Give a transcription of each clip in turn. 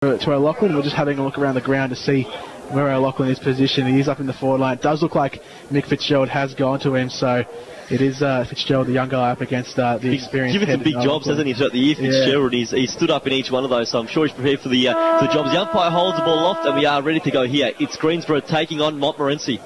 to O'Loughlin. We're just having a look around the ground to see where O'Loughlin is positioned. He is up in the forward line. It does look like Mick Fitzgerald has gone to him, so it is Fitzgerald, the young guy, up against the experienced. Given some big jobs, hasn't he, throughout the year, Fitzgerald? Yeah. He's stood up in each one of those, so I'm sure he's prepared for the jobs. The umpire holds the ball aloft, and we are ready to go here. It's Greensborough taking on Montmorency.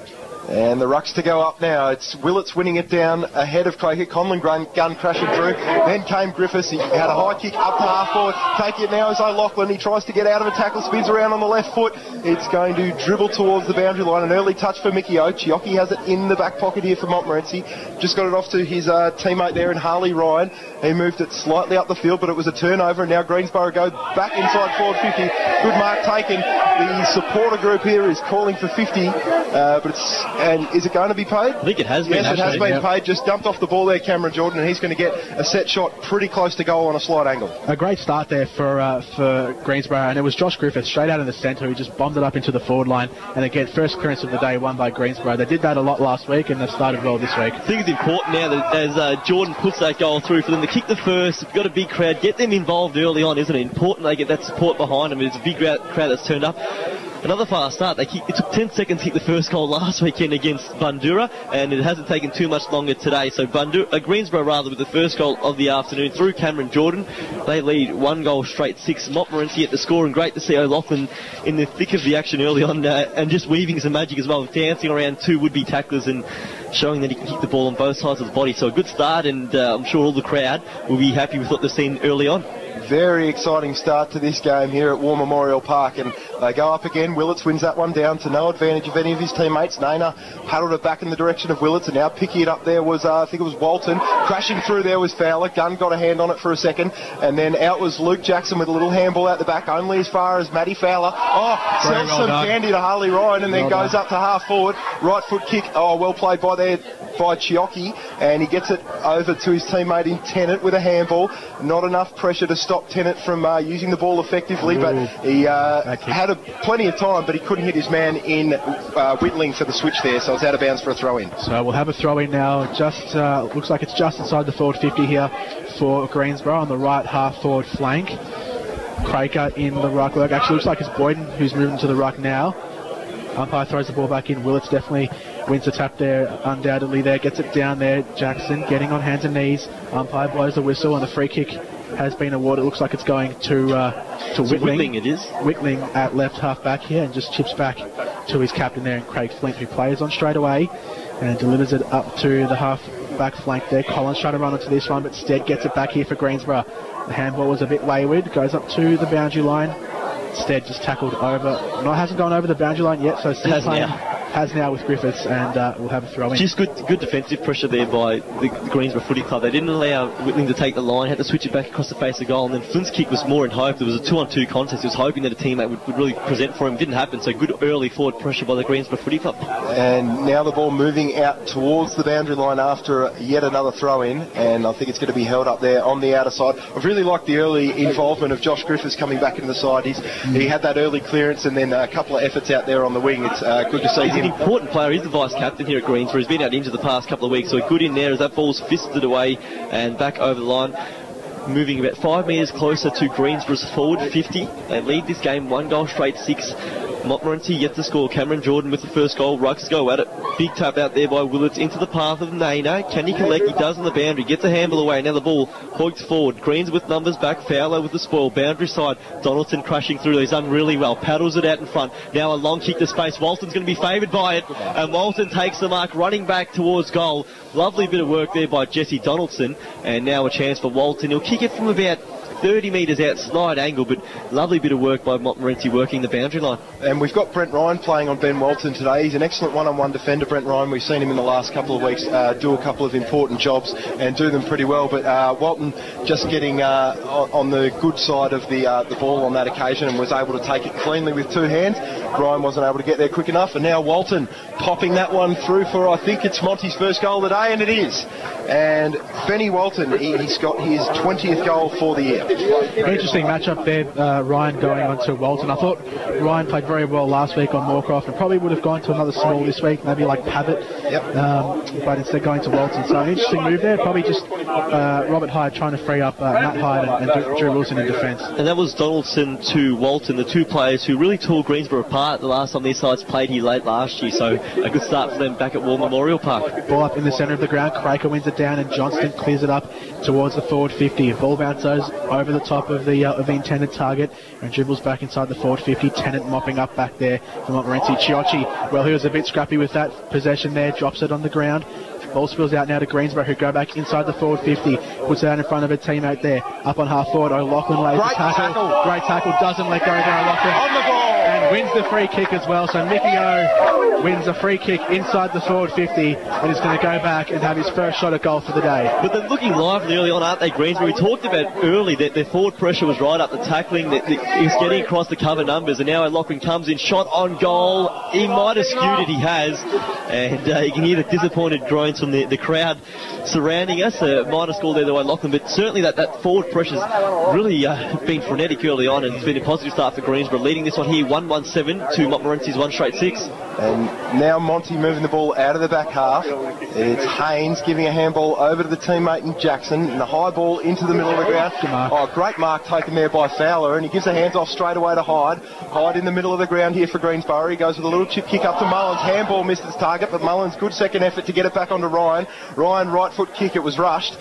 And the ruck's to go up now. It's Willits winning it down ahead of Croker. Conlon gun crashing through. Then came Griffiths. He had a high kick up to half forward. Taking it now is O'Loughlin. He tries to get out of a tackle. Spins around on the left foot. It's going to dribble towards the boundary line. An early touch for Mickey O. Chiocchi has it in the back pocket here for Montmorency. Just got it off to his teammate there in Harley Ryan. He moved it slightly up the field, but it was a turnover. And now Greensborough go back inside forward 50. Good mark taken. The supporter group here is calling for 50. And is it going to be paid? I think it has been. Yes, it has been paid. Just dumped off the ball there, Cameron Jordan, and he's going to get a set shot pretty close to goal on a slight angle. A great start there for Greensborough, and it was Josh Griffiths straight out of the centre who just bombed it up into the forward line, and again, first clearance of the day won by Greensborough. They did that a lot last week, and they've started well this week. I think it's important now that as Jordan puts that goal through for them to kick the first. You've got a big crowd, get them involved early on, isn't it? Important they get that support behind them. It's a big crowd that's turned up. Another fast start. It took 10 seconds to hit the first goal last weekend against Bundoora, and it hasn't taken too much longer today. So Greensborough with the first goal of the afternoon through Cameron Jordan. They lead 1 goal straight 6. Montmorency at the score, and great to see O'Loughlin in the thick of the action early on and just weaving some magic as well, dancing around 2 would-be tacklers and showing that he can kick the ball on both sides of the body. So a good start, and I'm sure all the crowd will be happy with what they've seen early on. Very exciting start to this game here at War Memorial Park, and they go up again. Willits wins that one down to no advantage of any of his teammates. Naina paddled it back in the direction of Willits, and now picking it up there was, I think it was Walton. Crashing through there was Fowler. Gunn got a hand on it for a second, and then out was Luke Jackson with a little handball out the back, only as far as Matty Fowler. Sells some candy to Harley Ryan, and then goes up to half forward. Right foot kick. Well played by Chiocchi, and he gets it over to his teammate in Tennant with a handball. Not enough pressure to stop Tennant from using the ball effectively, but he had plenty of time, but he couldn't hit his man in Whitling for the switch there, so it's out of bounds for a throw-in. So we'll have a throw-in now. Just looks like it's just inside the forward 50 here for Greensborough on the right half forward flank. Croker in the ruck work. Actually looks like it's Boyden who's moving to the ruck now. Umpire throws the ball back in. Willits definitely wins the tap there, undoubtedly there. Gets it down there. Jackson getting on hands and knees. Umpire blows the whistle, and the free kick has been awarded. It looks like it's going to Whitling. Whitling it is. Whitling at left half back here, and just chips back to his captain there, and Craig Flint, who plays on straight away and delivers it up to the half back flank there. Collins trying to run onto this one, but Stead gets it back here for Greensborough. The handball was a bit wayward. Goes up to the boundary line. Stead just tackled over. Hasn't gone over the boundary line yet, so has now with Griffiths, and we'll have a throw in. Just good defensive pressure there by the Greensborough Footy Club. They didn't allow Whitling to take the line, had to switch it back across the face of goal, and then Flint's kick was more in hope. There was a 2-on-2 contest. He was hoping that a teammate would really present for him. Didn't happen, so good early forward pressure by the Greensborough Footy Club. And now the ball moving out towards the boundary line after yet another throw-in, and I think it's going to be held up there on the outer side. I've really liked the early involvement of Josh Griffiths coming back into the side. He had that early clearance and then a couple of efforts out there on the wing. It's good to see him. He's an important player. He's the vice-captain here at Greensborough. He's been out injured the past couple of weeks, so good in there as that ball's fisted away and back over the line. Moving about 5 metres closer to Greensborough's forward 50. They lead this game 1 goal straight 6. Montmorency yet to score. Cameron Jordan with the first goal. Rucks go at it. Big tap out there by Willits into the path of Naina. Can he collect? He does on the boundary. Gets a handball away. Now the ball hoiked forward. Greens with numbers back. Fowler with the spoil. Boundary side. Donaldson crashing through. He's done really well. Paddles it out in front. Now a long kick to space. Walton's going to be favoured by it. And Walton takes the mark, running back towards goal. Lovely bit of work there by Jesse Donaldson. And now a chance for Walton. He'll kick it from about 30 metres out, slight angle, but lovely bit of work by Montmorency working the boundary line. And we've got Brent Ryan playing on Ben Walton today. He's an excellent one-on-one defender, Brent Ryan. We've seen him in the last couple of weeks do a couple of important jobs and do them pretty well. But Walton just getting on the good side of the ball on that occasion and was able to take it cleanly with 2 hands. Ryan wasn't able to get there quick enough, and now Walton popping that one through for, I think it's Monty's first goal of the day, and it is. And Benny Walton, he's got his 20th goal for the year. Interesting matchup there, Ryan going on to Walton. I thought Ryan played very well last week on Moorcroft and probably would have gone to another small this week, maybe like Pavitt, but instead going to Walton. So an interesting move there, probably just Robert Hyde trying to free up Matt Hyde and Drew Wilson in defence. And that was Donaldson to Walton, the two players who really tore Greensborough apart the last time these sides played here late last year, so a good start for them back at War Memorial Park. Ball up in the centre of the ground, Craker wins it down and Johnston clears it up towards the forward 50. Ball bounces over the top of the intended target and dribbles back inside the forward 50. Tennant mopping up back there for Montmorency. Chiocci, well, he was a bit scrappy with that possession there, drops it on the ground. Ball spills out now to Greensborough, who go back inside the forward 50, puts it out in front of a teammate there. Up on half forward, O'Loughlin lays the tackle. Great tackle, doesn't let go there, O'Loughlin. On the ball! And wins the free kick as well. So Mickey O wins a free kick inside the forward 50 and is going to go back and have his first shot at goal for the day. But they're looking lively early on, aren't they, Greensborough? We talked about early that their forward pressure was right up, the tackling, that he's getting across the cover numbers, and now O'Loughlin comes in, shot on goal. He might have skewed it, he has. And you can hear the disappointed groans from the crowd surrounding us. Minor score there to O'Loughlin, but certainly that forward pressure's really been frenetic early on, and it's been a positive start for Greensborough, leading this one here 1-1-7 to Montmorency's 1 straight 6. And now Monty moving the ball out of the back half. It's Haynes giving a handball over to the teammate in Jackson, and the high ball into the middle of the ground. Oh, great mark taken there by Fowler, and he gives the hands off straight away to Hyde. Hyde in the middle of the ground here for Greensborough. He goes with a little chip kick up to Mullins. Handball missed its target, but Mullins, good second effort to get it back onto Ryan. Ryan, right foot kick, it was rushed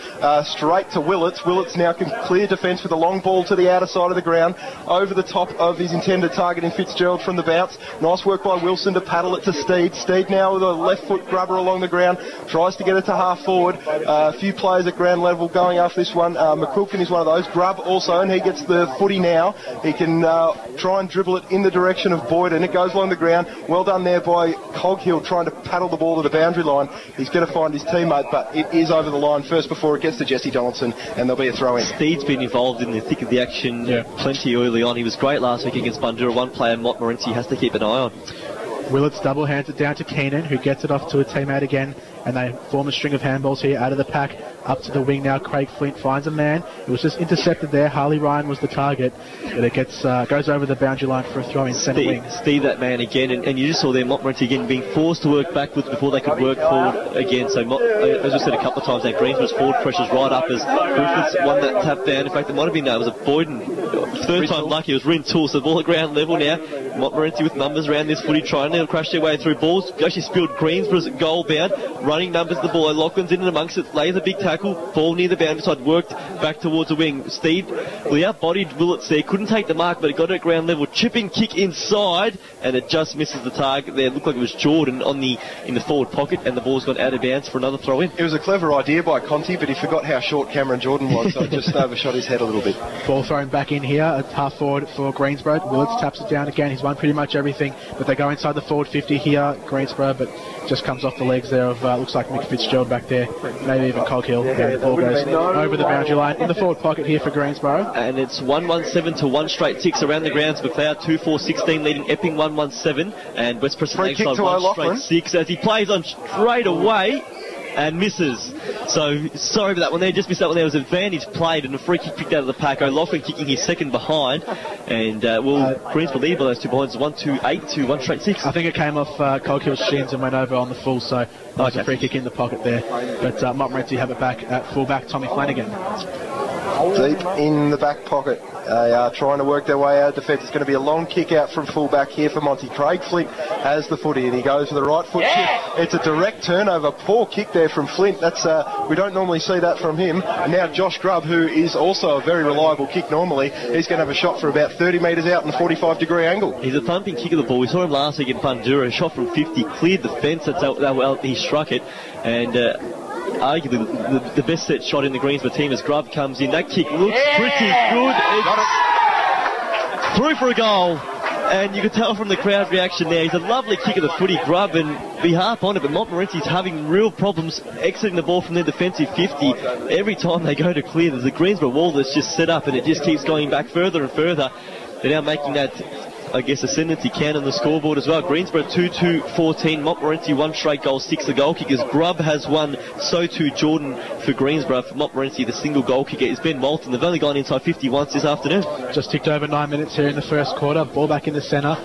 straight to Willits. Willits now can clear defence with a long ball to the outer side of the ground, over the top of his intended target in Fitzgerald from the bounce. Nice work by Wilson to paddle it to Steed. Steed now with a left foot grubber along the ground, tries to get it to half forward. A few players at ground level going after this one. McQuilkin is one of those. Grubb also, and he gets the footy now. He can try and dribble it in the direction of Boyd, and it goes along the ground. Well done there by Coghill, trying to paddle the ball to the boundary line. He's going to find his teammate, but it is over the line first before it gets to Jesse Donaldson, and there'll be a throw in. Steed's been involved in the thick of the action plenty early on. He was great last week against Bundoora. One player Montmorency has to keep an eye on. Willits double hands it down to Keenan, who gets it off to a teammate again, and they form a string of handballs here out of the pack. Up to the wing now, Craig Flint finds a man. It was just intercepted there. Harley Ryan was the target, but it goes over the boundary line for a throw in centre wing. Steve that man again, and you just saw there Montmorency again being forced to work backwards before they could work forward again. So as I said a couple of times, that Greensborough's forward pressure's right up as Griffiths won that tap down. In fact, it might have been it was a Boyden. Third time lucky, it was Rintoul, so the ball at ground level now. Montmorency with numbers around this footy, trying to crash their way through balls. Actually spilled Greensborough's at goal bound, running numbers the ball. O'Loughlin's in and amongst it, lays a big tackle, ball near the boundary side, worked back towards the wing. Steed, well, he outbodied Willits there, couldn't take the mark, but it got it at ground level, chipping kick inside, and it just misses the target there. It looked like it was Jordan in the forward pocket, and the ball's gone out of bounds for another throw in. It was a clever idea by Conti, but he forgot how short Cameron Jordan was, so it just overshot his head a little bit. Ball thrown back in here at half forward for Greensborough. Willits taps it down again. He's won pretty much everything, but they go inside the forward 50 here, Greensborough, but just comes off the legs there of looks like Mick Fitzgerald back there, maybe even Coghill. The ball goes over the boundary line in the forward pocket here for Greensborough. And it's 1-1-7 to 1 straight 6 around the grounds. McLeod 2-4-16 leading Epping 1-1-7, and West Preston free kick to 1 straight 6 as he plays on straight away and misses. So sorry for that one there, just missed that one there. It was advantage played and a free kick picked out of the pack. O'Loughlin kicking his second behind, and Greensborough lead by those 2 points, 1-2-8 to 1 straight 6. I think it came off Coghill's shins and went over on the full, so that was a free kick in the pocket there. But Montmorency have it back at fullback Tommy Flanagan. Deep in the back pocket. They are trying to work their way out of defence. It's going to be a long kick out from fullback here for Monty. Craig Flint has the footy and he goes for the right foot kick. It's a direct turnover. Poor kick there from Flint. That's we don't normally see that from him. And now Josh Grubb, who is also a very reliable kick normally, he's going to have a shot for about 30 metres out in the 45-degree angle. He's a thumping kick of the ball. We saw him last week in Bundoora. Shot from 50, cleared the fence. That's how well he struck it. And arguably the best set shot in the Greensborough team as Grubb comes in. That kick looks pretty good. It's through for a goal, and you can tell from the crowd reaction there. He's a lovely kick of the footy, Grubb, and we harp on it, but Montmorency's having real problems exiting the ball from their defensive 50. Every time they go to clear, there's a Greensborough wall that's just set up, and it just keeps going back further and further. They're now making that I guess, ascendancy can on the scoreboard as well. Greensborough 2-2-14, Montmorency 1 straight goal, 6 the goal kickers. Grubb has won, so too Jordan for Greensborough. For Montmorency, the single goal kicker is Ben Moulton. They've only gone inside 50 once this afternoon. Just ticked over 9 minutes here in the first quarter. Ball back in the centre.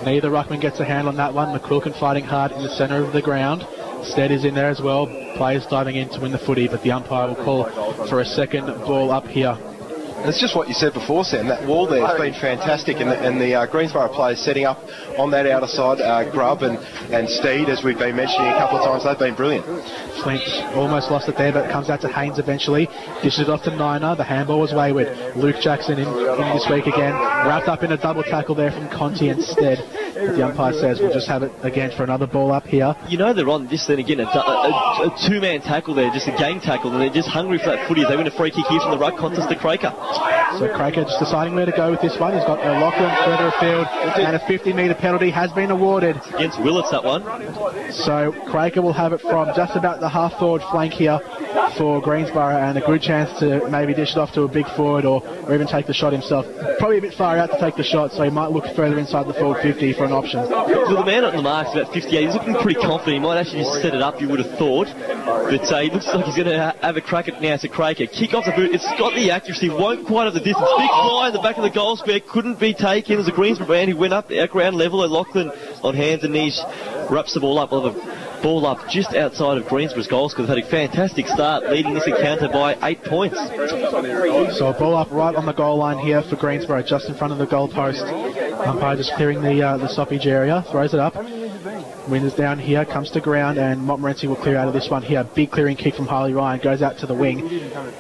Neither ruckman gets a hand on that one. McQuilkin fighting hard in the centre of the ground. Stead is in there as well. Players diving in to win the footy, but the umpire will call for a second ball up here. It's just what you said before, Sam. That wall there has been fantastic, and the Greensborough players setting up on that outer side, Grubb and Steed, as we've been mentioning a couple of times, they've been brilliant. Flint almost lost it there, but it comes out to Haynes eventually. Dishes it off to Niner. The handball was wayward. Luke Jackson in this week again. Wrapped up in a double tackle there from Conti instead. But the umpire says we'll just have it again for another ball up here. You know they're on this then again, a two-man tackle there, just a game tackle, and they're just hungry for that footy. They win a free kick here from the ruck contest to Craker. So Craker just deciding where to go with this one. He's got a Lachlan further afield, and a 50-metre penalty has been awarded. It's against Willits, that one. So Craker will have it from just about the half-forward flank here for Greensborough, and a good chance to maybe dish it off to a big forward or even take the shot himself. Probably a bit far out to take the shot, so he might look further inside the forward 50 for an option. Well, the man on the mark's about 58. He's looking pretty confident. He might actually just set it up, you would have thought. But he looks like he's going to have a crack at now to Craker. Kick off the boot. It's got the accuracy. Won't quite have the distance. Big fly in the back of the goal square. Couldn't be taken. As a Greensborough man who went up at ground level. O'Loughlin on hands and knees wraps the ball up. We'll have a ball up just outside of Greensborough's goal score. They've had a fantastic start, leading this encounter by 8 points. So a ball up right on the goal line here for Greensborough, just in front of the goal post. Umpire just clearing the stoppage area, throws it up. Wind is down here, comes to ground, and Montmorency will clear out of this one here. Big clearing kick from Harley Ryan, goes out to the wing.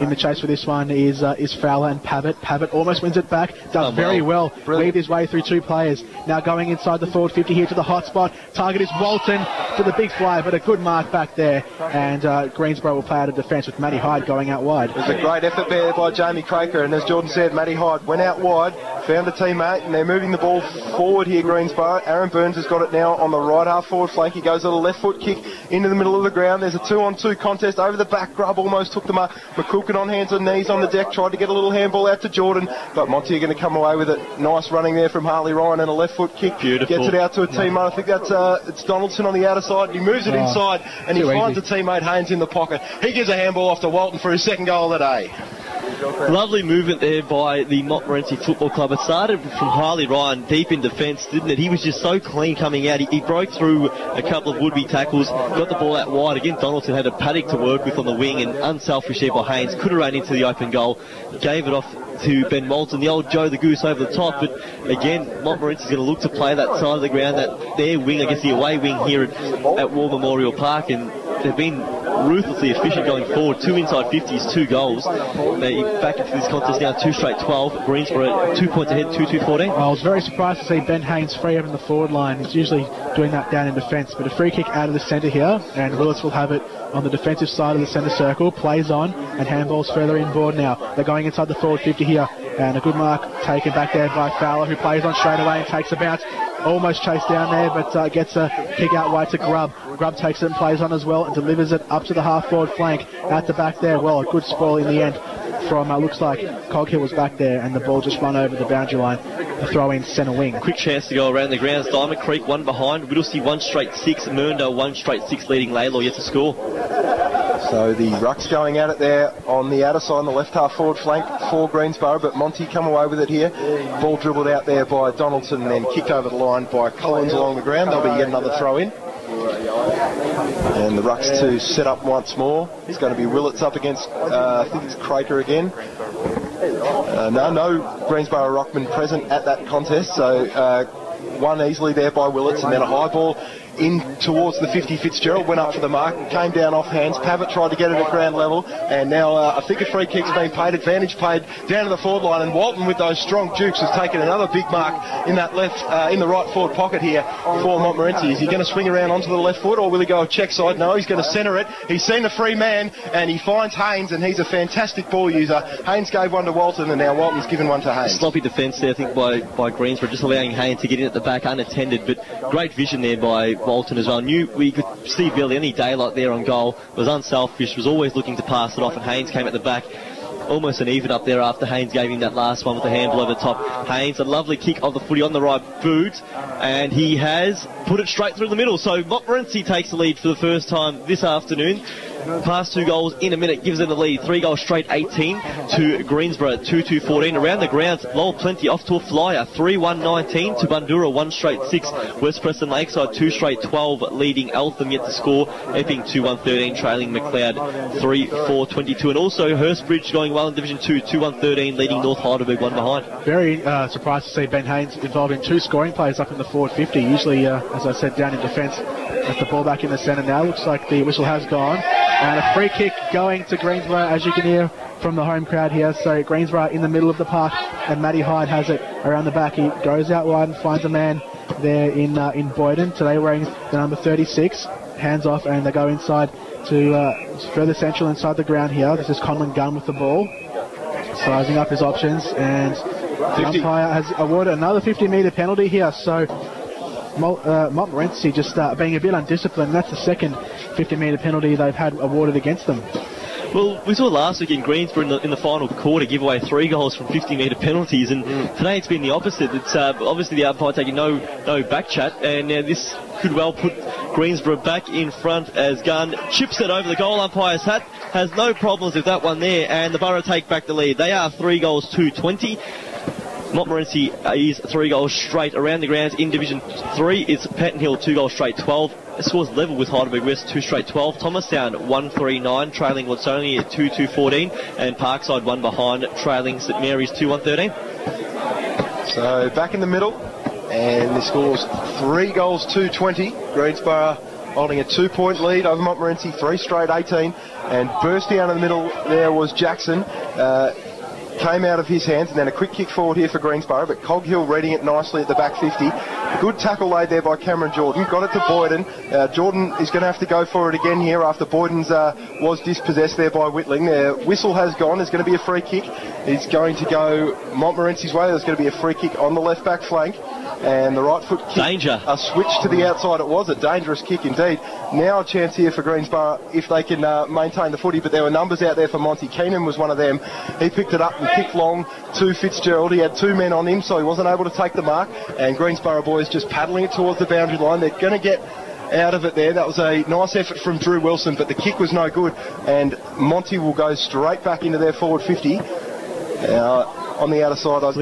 In the chase for this one is Fowler and Pavitt. Pavitt almost wins it back, does very well. Lead his way through 2 players. Now going inside the forward 50 here to the hot spot. Target is Walton to the big fly, but a good mark back there. And Greensborough will play out of defence with Matty Hyde going out wide. It was a great effort there by Jamie Craker, and as Jordan said, Matty Hyde went out wide, found a teammate, and they're moving the ball forward here, Greensborough. Aaron Burns has got it now on the right half forward flank. He goes with a left foot kick into the middle of the ground. There's a 2-on-2 contest over the back. Grubb almost took the mark. McQuilkin on hands and knees on the deck, tried to get a little handball out to Jordan, but Monty are going to come away with it. Nice running there from Harley Ryan, and a left foot kick. Beautiful. Gets it out to a teammate. I think that's it's Donaldson on the outer side. He moves it inside, and he finds a teammate, Haynes, in the pocket. He gives a handball off to Walton for his second goal of the day. Lovely movement there by the Montmorency Football Club. It started from Harley Ryan deep in defence, didn't it? He was just so clean coming out. He broke through a couple of would-be tackles, got the ball out wide. Again, Donaldson had a paddock to work with on the wing, and unselfish there by Haynes. Could have ran into the open goal. Gave it off to Ben Moulton, the old Joe the Goose over the top. But again, Montmorency's going to look to play that side of the ground, that their wing, I guess the away wing here at War Memorial Park. And they've been ruthlessly efficient going forward. 2 inside 50s, 2 goals. They back into this contest now, 2 straight 12. Greensborough 2 points ahead, 2-2-14. I was very surprised to see Ben Haynes free up in the forward line. He's usually doing that down in defence, but a free kick out of the centre here, and Willits will have it on the defensive side of the centre circle. Plays on, and handballs further inboard now. They're going inside the forward 50 here, and a good mark taken back there by Fowler, who plays on straight away and takes a bounce. Almost chased down there, but gets a kick out wide to Grubb. Grubb takes it and plays on as well, and delivers it up to the half-forward flank. At the back there, well, a good spoil in the end from, looks like Coghill was back there, and the ball just run over the boundary line. A throw-in centre wing. Quick chance to go around the grounds. Diamond Creek 1 behind. Whittlesea 1 straight 6. Mernda 1 straight 6 leading Laylaw yet to score. So the ruck's going at it there on the outer side, on the left half forward flank for Greensborough, but Monty come away with it here. Ball dribbled out there by Donaldson and then kicked over the line by Collins along the ground. There'll be yet another throw in. And the ruck's to set up once more. It's going to be Willits up against, I think it's Craker again. No Greensborough ruckman present at that contest, so won easily there by Willits, and then a high ball in towards the 50. Fitzgerald went up for the mark, came down off hands. Pavitt tried to get it at ground level, and now I think a free kick's been paid, advantage paid down to the forward line, and Walton with those strong dukes has taken another big mark in that in the right forward pocket here for Montmorency. Is he going to swing around onto the left foot, or will he go a check side? No, he's going to centre it. He's seen the free man, and he finds Haynes, and he's a fantastic ball user. Haynes gave one to Walton, and now Walton's given one to Haynes. Sloppy defence there, I think, by Greensborough, just allowing Haynes to get in at the back unattended, but great vision there by Walton as well. Knew we could see barely any daylight there on goal. Was unselfish, was always looking to pass it off, and Haynes came at the back almost an even up there after Haynes gave him that last one with the handball over the top. Haynes, a lovely kick of the footy on the right boot, and he has put it straight through the middle. So Montmorency takes the lead for the first time this afternoon. Past 2 goals in a minute gives them the lead. 3 goals straight 18 to Greensboro 2-2-14. Around the grounds, Lowell Plenty off to a flyer 3-1-19 to Bundura 1 straight 6. West Preston Lakeside 2 straight 12 leading Eltham yet to score. Epping 2-1-13 trailing McLeod 3-4-22. And also Hurstbridge going well in Division 2 2-1-13 leading North Heidelberg 1 behind. Very surprised to see Ben Haynes involved in 2 scoring plays up in the forward 50. Usually, as I said, down in defence. With the ball back in the centre now. Looks like the whistle has gone. And a free kick going to Greensboro, as you can hear from the home crowd here. So Greensboro in the middle of the park, and Matty Hyde has it around the back. He goes out wide and finds a man there in Boyden. Today wearing the number 36. Hands off, and they go inside to further central inside the ground here. This is Conlon Gunn with the ball, sizing up his options, and the umpire has awarded another 50-metre penalty here. So Montmorency just being a bit undisciplined, and that's the second 50-metre penalty they've had awarded against them. Well, we saw last week in Greensboro in the final quarter give away 3 goals from 50-metre penalties, and today it's been the opposite. It's obviously the umpire taking no back chat, and this could well put Greensboro back in front as Gunn chips it over the goal umpire's hat. Has no problems with that one there, and the Borough take back the lead. They are 3 goals to 20. Montmorency is 3 goals straight around the grounds. In Division 3, it's Pettenhill 2 goals straight 12. The score's level with Heidelberg West 2 straight 12. Thomastown 1-3-9, trailing Watsoni at 2-2-14, and Parkside 1 behind, trailing St Mary's 2-1-13. So back in the middle, and the score's 3 goals to 20. Greensboro holding a 2-point lead over Montmorency, 3 straight 18, and bursting out of the middle there was Jackson. Came out of his hands, and then a quick kick forward here for Greensboro, but Coghill reading it nicely at the back 50. Good tackle laid there by Cameron Jordan. Got it to Boyden. Jordan is going to have to go for it again here after Boyden's was dispossessed there by Whitling. Whistle has gone. There's going to be a free kick. It's going to go Montmorency's way. There's going to be a free kick on the left back flank. And the right foot kick, danger. A switch to the outside. It was a dangerous kick indeed. Now a chance here for Greensboro if they can maintain the footy, but there were numbers out there for Monty. Keenan was one of them. He picked it up and kicked long to Fitzgerald. He had 2 men on him, so he wasn't able to take the mark, and Greensboro boys just paddling it towards the boundary line. They're going to get out of it there. That was a nice effort from Drew Wilson, but the kick was no good, and Monty will go straight back into their forward 50. On the outer side, I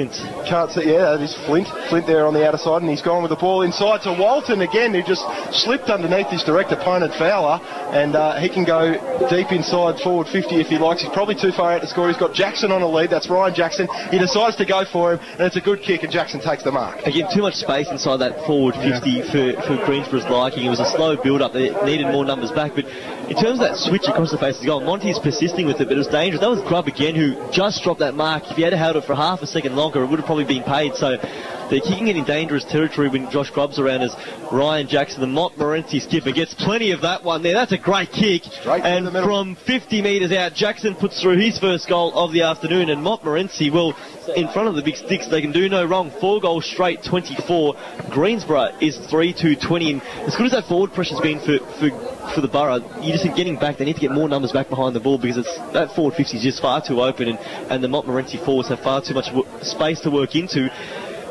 can't see. Yeah, that is Flint. Flint there on the outer side, and he's gone with the ball inside to Walton again, who just slipped underneath his direct opponent, Fowler, and he can go deep inside forward 50 if he likes. He's probably too far out to score. He's got Jackson on a lead. That's Ryan Jackson. He decides to go for him, and it's a good kick, and Jackson takes the mark. Again, too much space inside that forward 50 for Greensboro's liking. It was a slow build-up. They needed more numbers back, but in terms of that switch across the face of the goal, Monty's persisting with it, but it was dangerous. That was Grubb again, who just dropped that mark. If he had held it for half a second longer, it would have probably been paid. So they're kicking it in dangerous territory when Josh Grubb's around as Ryan Jackson, the Montmorency skipper, gets plenty of that one there. That's a great kick. And from 50 metres out, Jackson puts through his first goal of the afternoon, and Montmorency, well, in front of the big sticks, they can do no wrong. 4 goals straight, 24. Greensboro is 3-2-20. And as good as that forward pressure's been for the Borough, you just getting back, they need to get more numbers back behind the ball, because that forward 50 is just far too open, and the Montmorency forwards have far too much space to work into.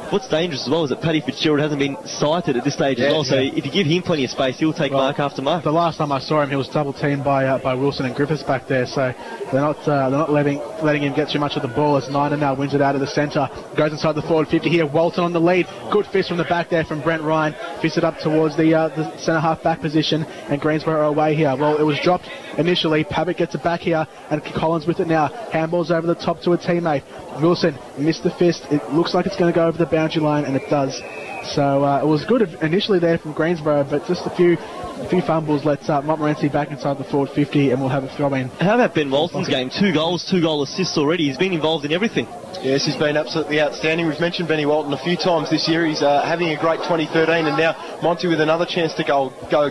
What's dangerous as well is that Paddy Fitzgerald hasn't been sighted at this stage as well, so if you give him plenty of space, he'll take mark after mark. The last time I saw him, he was double teamed by Wilson and Griffiths back there, so they're not letting him get too much of the ball, as Niner now wins it out of the centre. Goes inside the forward 50 here. Walton on the lead. Good fist from the back there from Brent Ryan. Fisted up towards the centre half back position, and Greensboro away here. Well, it was dropped initially. Pavitt gets it back here, and Collins with it now. Handballs over the top to a teammate. Wilson missed the fist. It looks like it's going to go over the boundary line, and it does. So it was good initially there from Greensboro, but just a few fumbles lets Montmorency back inside the forward 50, and we'll have a throw in. How about Ben Walton's game? 2 goals, 2 goal assists already. He's been involved in everything. Yes, he's been absolutely outstanding. We've mentioned Benny Walton a few times this year. He's having a great 2013, and now Monty with another chance to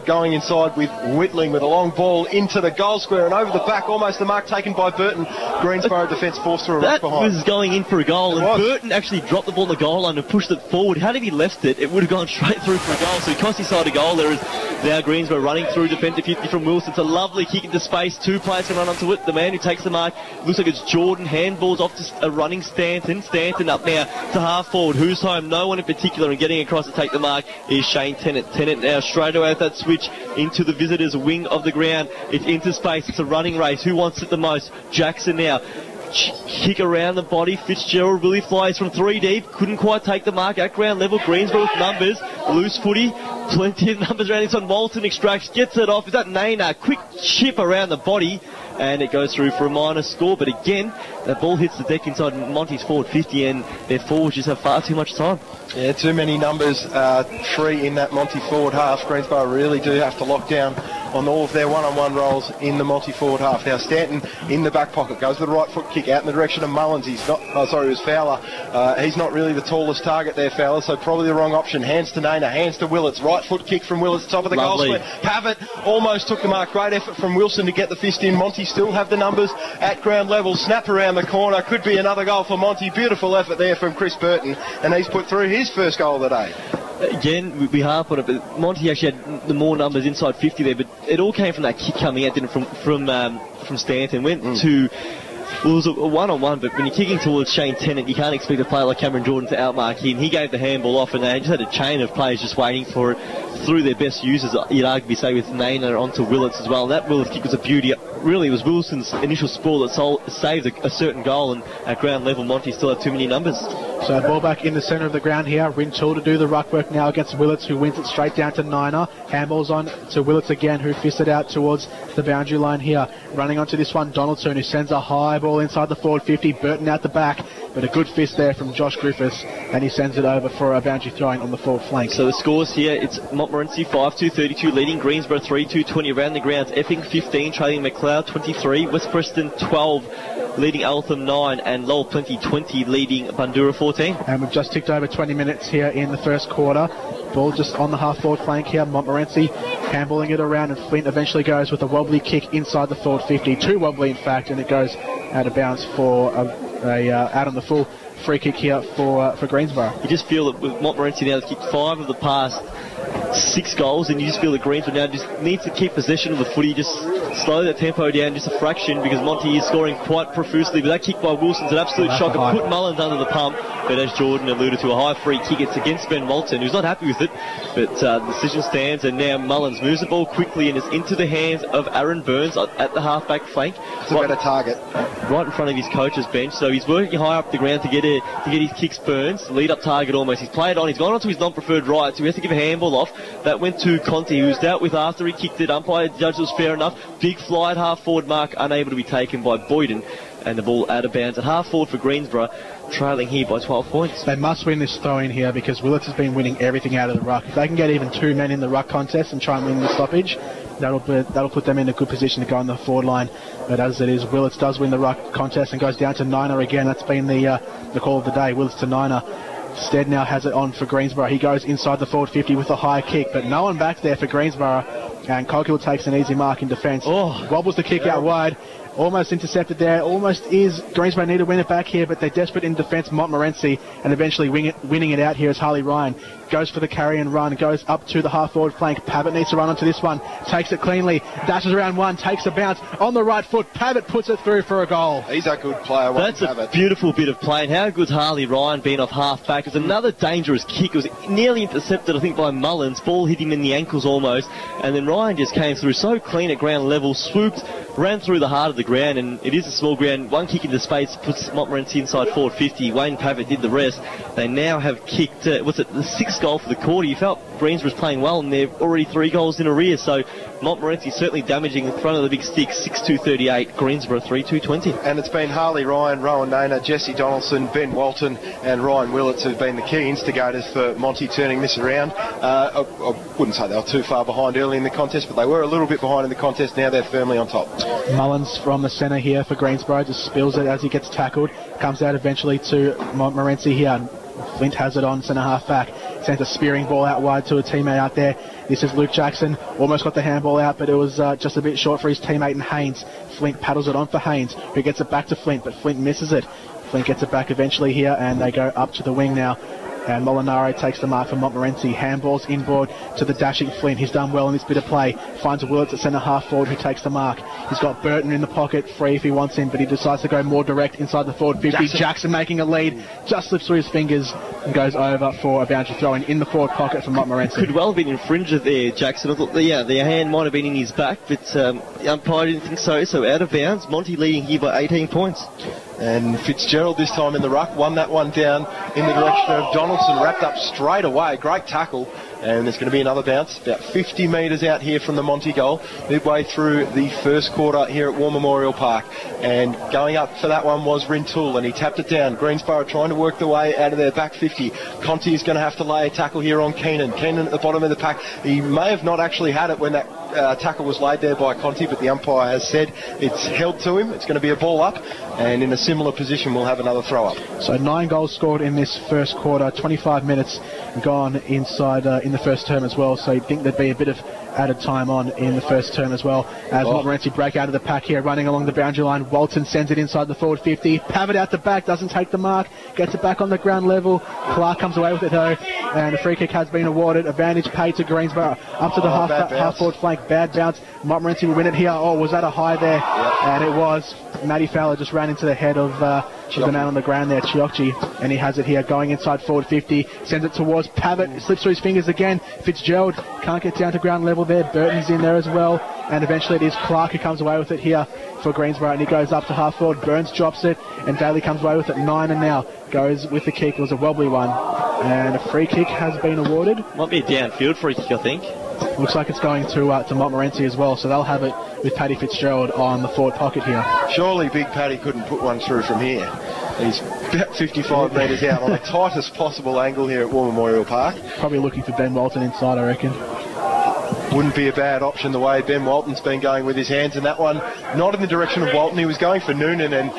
going inside with Whitling with a long ball into the goal square and over the back, almost the mark taken by Burton. Greensborough defence forced through a ruck behind. That was going in for a goal, and Burton actually dropped the ball in the goal line and pushed it forward. Had he left it, it would have gone straight through for a goal, so he cost his side a goal. There is now Greensborough running through defensive 50 from Wilson. It's a lovely kick into space. Two players can run onto it. The man who takes the mark, looks like it's Jordan. Handballs off to a running Stanton. Stanton up now to half forward. Who's home? No one in particular, and getting across to take the mark is Shane Tennant. Tennant now straight away with that switch into the visitors' wing of the ground. It's into space. It's a running race. Who wants it the most? Jackson now. Kick around the body. Fitzgerald really flies from 3 deep. Couldn't quite take the mark at ground level. Greensborough with numbers. Loose footy. Plenty of numbers around this one. Walton extracts. Gets it off. Is that Naina? Quick chip around the body. And it goes through for a minor score. But again, that ball hits the deck inside Monty's forward 50, and their forwards just have far too much time. Yeah, too many numbers. 3 in that Monty forward half. Greensborough really do have to lock down on all of their one-on-one rolls in the Monty forward half. Now Stanton in the back pocket goes with the right foot kick out in the direction of Mullins. He's not. It was Fowler. He's not really the tallest target there, Fowler. So probably the wrong option. Hands to Naina. Hands to Willits. Right foot kick from Willits. Top of the goal square. Pavitt almost took the mark. Great effort from Wilson to get the fist in. Monty still have the numbers at ground level. Snap around the corner. Could be another goal for Monty. Beautiful effort there from Chris Burton, and he's put through his first goal of the day. Again, we harp on it, but Monty actually had the more numbers inside 50 there, but it all came from that kick coming out, didn't it, from Stanton. Went to... Well, it was a one-on-one, but when you're kicking towards Shane Tennant, you can't expect a player like Cameron Jordan to outmark him. He gave the handball off, and they just had a chain of players just waiting for it through their best users, you'd arguably say, with Naina onto Willits as well. And that Willits kick was a beauty. Really, it was Wilson's initial sprawl that saved a certain goal, and at ground level, Monty still had too many numbers. So ball back in the centre of the ground here. Rintoul to do the ruck work now against Willits, who wins it straight down to Naina. Handballs on to Willits again, who fists it out towards the boundary line here. Running onto this one, Donaldson, who sends a high ball inside the forward 50. Burton out the back, but a good fist there from Josh Griffiths, and he sends it over for a boundary throwing on the forward flank. So the scores here, it's Montmorency 5-2-32 leading Greensborough 3-2-20 around the grounds. Epping 15 trailing McLeod 23, West Preston 12 leading Eltham 9, and Lowell Plenty 20 leading Bundura 14. And we've just ticked over 20 minutes here in the first quarter. Ball just on the half-forward flank here. Montmorency handballing it around, and Flint eventually goes with a wobbly kick inside the forward 50. Too wobbly, in fact, and it goes out of bounds for out on the full free kick here for Greensborough. You just feel that with Montmorency now, they've kicked 5 of the past 6 goals, and you just feel that Greensborough now just needs to keep possession of the footy, just slow that tempo down just a fraction, because Monty is scoring quite profusely. But that kick by Wilson's an absolute shocker. Put Mullins under the pump, but as Jordan alluded to, a high free kick. It's against Ben Walton, who's not happy with it, but the decision stands, and now Mullins moves the ball quickly and is into the hands of Aaron Burns at the half-back flank. It's a better target. Right in front of his coach's bench, so he's working high up the ground to get his kicks. Burns, lead-up target almost. He's played on, he's gone onto his non-preferred right, so he has to give a handball off. That went to Conti, who was dealt with after he kicked it. Umpire judged it was fair enough. Big fly at half-forward mark, unable to be taken by Boyden, and the ball out of bounds at half-forward for Greensborough, trailing here by 12 points. They must win this throw-in here, because Willits has been winning everything out of the ruck. If they can get even 2 men in the ruck contest and try and win the stoppage, that'll put them in a good position to go on the forward line. But as it is, Willits does win the ruck contest and goes down to Naina again. That's been the call of the day. Willits to Naina. Stead now has it on for Greensborough. He goes inside the forward 50 with a high kick, but no one back there for Greensborough, and Coghill takes an easy mark in defence. Wobbles the kick out wide. Almost intercepted there. Almost is. Greensborough need to win it back here, but they're desperate in defence. Montmorency, and eventually winning it out here is Harley Ryan. Goes for the carry and run. Goes up to the half-forward flank. Pavitt needs to run onto this one. Takes it cleanly. Dashes around one. Takes a bounce on the right foot. Pavitt puts it through for a goal. He's a good player. That's a beautiful bit of play. And how good's Harley Ryan being off half-back? It was another dangerous kick. It was nearly intercepted, I think, by Mullins. Ball hit him in the ankles almost. And then Ryan just came through so clean at ground level. Swooped, ran through the heart of the ground, and it is a small ground. One kick into space puts Montmorency inside forward 50. Wayne Pavitt did the rest. They now have kicked, the 6th goal for the quarter. You felt Greensborough was playing well, and they're already 3 goals in arrears. So Montmorency certainly damaging the front of the big stick, 6-2-38, Greensborough 3-2-20. And it's been Harley Ryan, Rowan Naina, Jesse Donaldson, Ben Walton and Ryan Willits who've been the key instigators for Monty turning this around. I wouldn't say they were too far behind early in the contest, but they were a little bit behind in the contest. Now they're firmly on top. Mullins from the centre here for Greensborough just spills it as he gets tackled. Comes out eventually to Montmorency here. Flint has it on centre half back. Sends a spearing ball out wide to a teammate out there. This is Luke Jackson. Almost got the handball out, but it was just a bit short for his teammate and Haynes. Flint paddles it on for Haynes, who gets it back to Flint, but Flint misses it. Flint gets it back eventually here, and they go up to the wing now. And Molinaro takes the mark for Montmorency. Handballs inboard to the dashing Flint. He's done well in this bit of play. Finds Willits at centre half forward, who takes the mark. He's got Burton in the pocket, free if he wants him, but he decides to go more direct inside the forward 50. Jackson making a lead, just slips through his fingers and goes over for a boundary throw in the forward pocket for Montmorency. Could well have been infringed there, Jackson. I thought, the hand might have been in his back, but the umpire didn't think so. So out of bounds. Monty leading here by 18 points. And Fitzgerald this time in the ruck won that one down in the direction of Donaldson, wrapped up straight away. Great tackle. And there's going to be another bounce, about 50 metres out here from the Monty goal, midway through the first quarter here at War Memorial Park. And going up for that one was Rintoul, and he tapped it down. Greensborough trying to work the way out of their back 50. Conti is going to have to lay a tackle here on Keenan. Keenan at the bottom of the pack. He may have not actually had it when that tackle was laid there by Conti, but the umpire has said it's held to him. It's going to be a ball up, and in a similar position we'll have another throw up. So 9 goals scored in this first quarter, 25 minutes gone inside in the first term as well, so you'd think there'd be a bit of added time on in the first term as well. As Montmorency break out of the pack here, running along the boundary line. Walton sends it inside the forward 50. Pavitt out the back, doesn't take the mark, gets it back on the ground level. Clark comes away with it though, and a free kick has been awarded. Advantage paid to Greensborough. Up to the half forward flank, bad bounce. Montmorency will win it here. Oh, was that a high there? Yep. And it was. Matty Fowler just ran into the head of the man on the ground there, Chiocci, and he has it here going inside forward 50, sends it towards Pavitt, slips through his fingers again. Fitzgerald can't get down to ground level there. Burton's in there as well, and eventually it is Clark who comes away with it here for Greensborough, and he goes up to half forward. Burns drops it, and Daly comes away with it. 9 and now goes with the kick. It was a wobbly one, and a free kick has been awarded. Might be a downfield free kick, I think. Looks like it's going to Montmorency as well, so they'll have it with Paddy Fitzgerald on the forward pocket here. Surely Big Paddy couldn't put one through from here. He's about 55 metres out on the tightest possible angle here at War Memorial Park. Probably looking for Ben Walton inside, I reckon. Wouldn't be a bad option the way Ben Walton's been going with his hands, and that one not in the direction of Walton. He was going for Noonan, and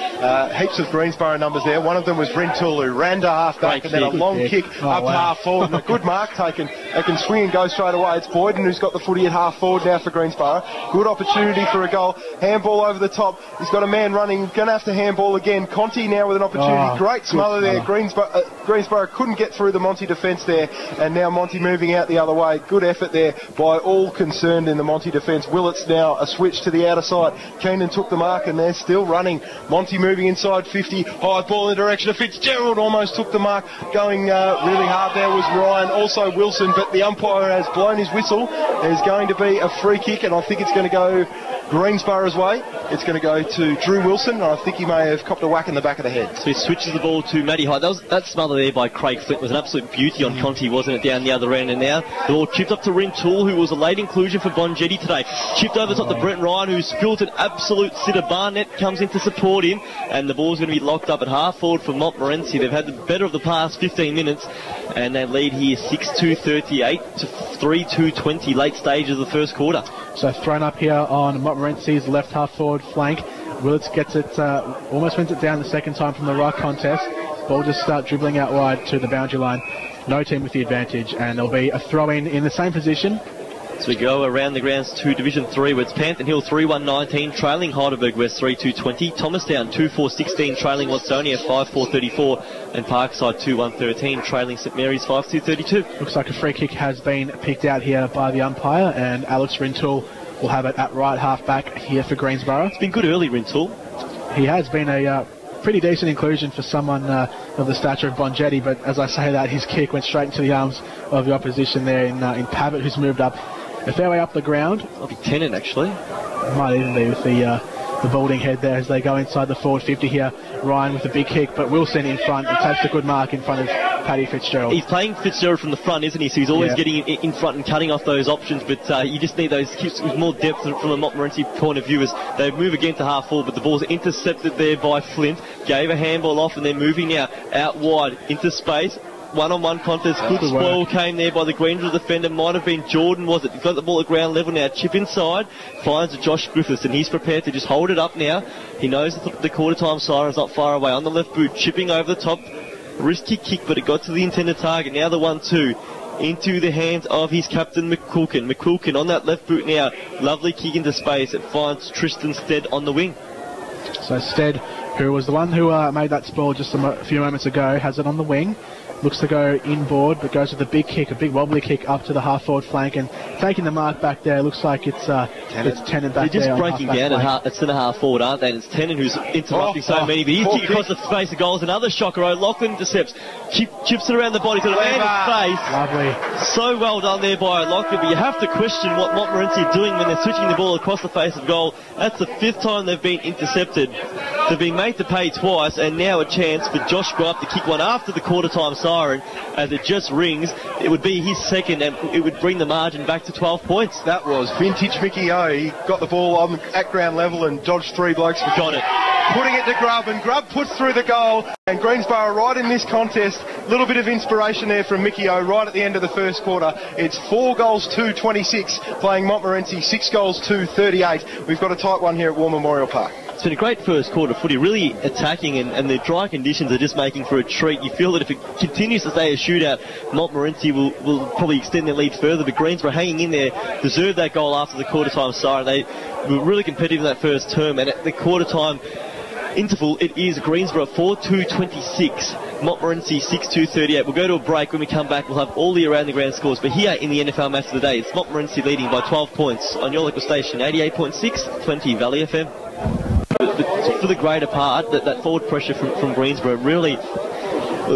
heaps of Greensborough numbers there. One of them was Rintoul, who ran to half back, and then a long kick up to half forward, and a good mark taken. They can swing and go straight away. It's Boyden who's got the footy at half forward now for Greensborough. Good opportunity for a goal. Handball over the top. He's got a man running. Going to have to handball again. Conti now with an opportunity. Great smother there. Greensborough couldn't get through the Monty defence there, and now Monty moving out the other way. Good effort there by all concerned in the Monty defence. Willits now a switch to the outer side. Keenan took the mark, and they're still running. Monty moving inside 50. High ball in the direction of Fitzgerald. Almost took the mark. Going really hard there was Ryan. Also Wilson, but the umpire has blown his whistle. There's going to be a free kick, and I think it's going to go Greensborough's way. It's going to go to Drew Wilson, and I think he may have copped a whack in the back of the head. So he switches the ball to Matty Hyde. That smother there by Craig Flint was an absolute beauty on Conti, wasn't it, down the other end? And now the ball chipped up to Rintoul, who was a late inclusion for Bonjetti today. Chipped over top to Brent Ryan, who spilled an absolute sitter. Barnett comes in to support him, and the ball's going to be locked up at half forward for Montmorency. They've had the better of the past 15 minutes, and they lead here 6-2-38 to 3-2-20, late stages of the first quarter. So thrown up here on Montmorency's left half forward flank. Willits gets it, almost wins it down the second time from the right contest. Ball just start dribbling out wide to the boundary line. No team with the advantage, and there'll be a throw in the same position. So we go around the grounds to Division 3, where it's Panther Hill 3-1-19, trailing Heidelberg West 3-2-20, Thomastown 2-4-16, trailing Watsonia 5-4-34, and Parkside 2-1-13, trailing St Mary's 5-2-32. Looks like a free kick has been picked out here by the umpire, and Alex Rintoul will have it at right half back here for Greensborough. It's been good early, Rintoul. He has been a pretty decent inclusion for someone of the stature of Bonjetti, but as I say that, his kick went straight into the arms of the opposition there in Pavitt, who's moved up a fair way up the ground. Might be Tennant, actually. Might even be with the balding head there as they go inside the forward 50 here. Ryan with a big kick, but Wilson in front. It takes a good mark in front of Paddy Fitzgerald. He's playing Fitzgerald from the front, isn't he? So he's always getting in front and cutting off those options, but you just need those kicks with more depth from a Montmorency point of view as they move again to half forward, but the ball's intercepted there by Flint. Gave a handball off and they're moving now out wide into space. One-on-one contest. Good spoil came there by the Greensboro defender. Might have been Jordan, was it? He's got the ball at ground level now. Chip inside. Finds Josh Griffiths, and he's prepared to just hold it up now. He knows the quarter-time siren's not far away. On the left boot, chipping over the top. Risky kick, but it got to the intended target. Now the 1-2 into the hands of his captain, McQuilkin. McQuilkin on that left boot now. Lovely kick into space. It finds Tristan Stead on the wing. So Stead, who was the one who made that spoil just a few moments ago, has it on the wing. Looks to go inboard, but goes with a big kick, a big wobbly kick up to the half-forward flank, and taking the mark back there. Looks like it's Tennant back there. They're just breaking down at centre half-forward, aren't they? And it's Tennant who's interrupting so many, but he's kicking across the space of goals. Another shocker. O'Loughlin intercepts, chips it around the body to the man's face. Lovely. So well done there by O'Loughlin, but you have to question what Montmorency are doing when they're switching the ball across the face of goal. That's the 5th time they've been intercepted. They've been made to pay twice, and now a chance for Josh Grubb to kick one after the quarter-time siren. As it just rings, it would be his second, and it would bring the margin back to 12 points. That was vintage Mickey O. He got the ball at ground level and dodged 3 blokes. Got it. Putting it to Grubb, and Grubb puts through the goal. And Greensboro right in this contest. Little bit of inspiration there from Mickey O right at the end of the first quarter. It's 4 goals to 26, playing Montmorency 6 goals to 38. We've got a tight one here at War Memorial Park. It's been a great first quarter footy, really attacking, and the dry conditions are just making for a treat. You feel that if it continues to stay a shootout, Montmorency will probably extend their lead further, but Greensboro hanging in there, deserved that goal after the quarter-time siren. They were really competitive in that first term, and at the quarter-time interval, it is Greensboro 4-2-26, Montmorency 6-2-38. We'll go to a break. When we come back, we'll have all the around-the-ground scores, but here in the NFL Match of the Day, it's Montmorency leading by 12 points on your local station, 88.6, 20 Valley FM. For the greater part, that forward pressure from Greensboro really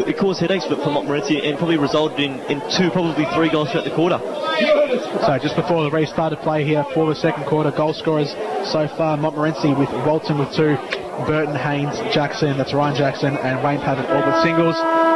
it caused headaches for Montmorency and probably resulted in 2, probably 3 goals throughout the quarter. So just before the restart of play here for the second quarter, goal scorers so far, Montmorency with Walton with 2, Burton, Haynes, Jackson, that's Ryan Jackson, and Wayne Pavitt all with singles.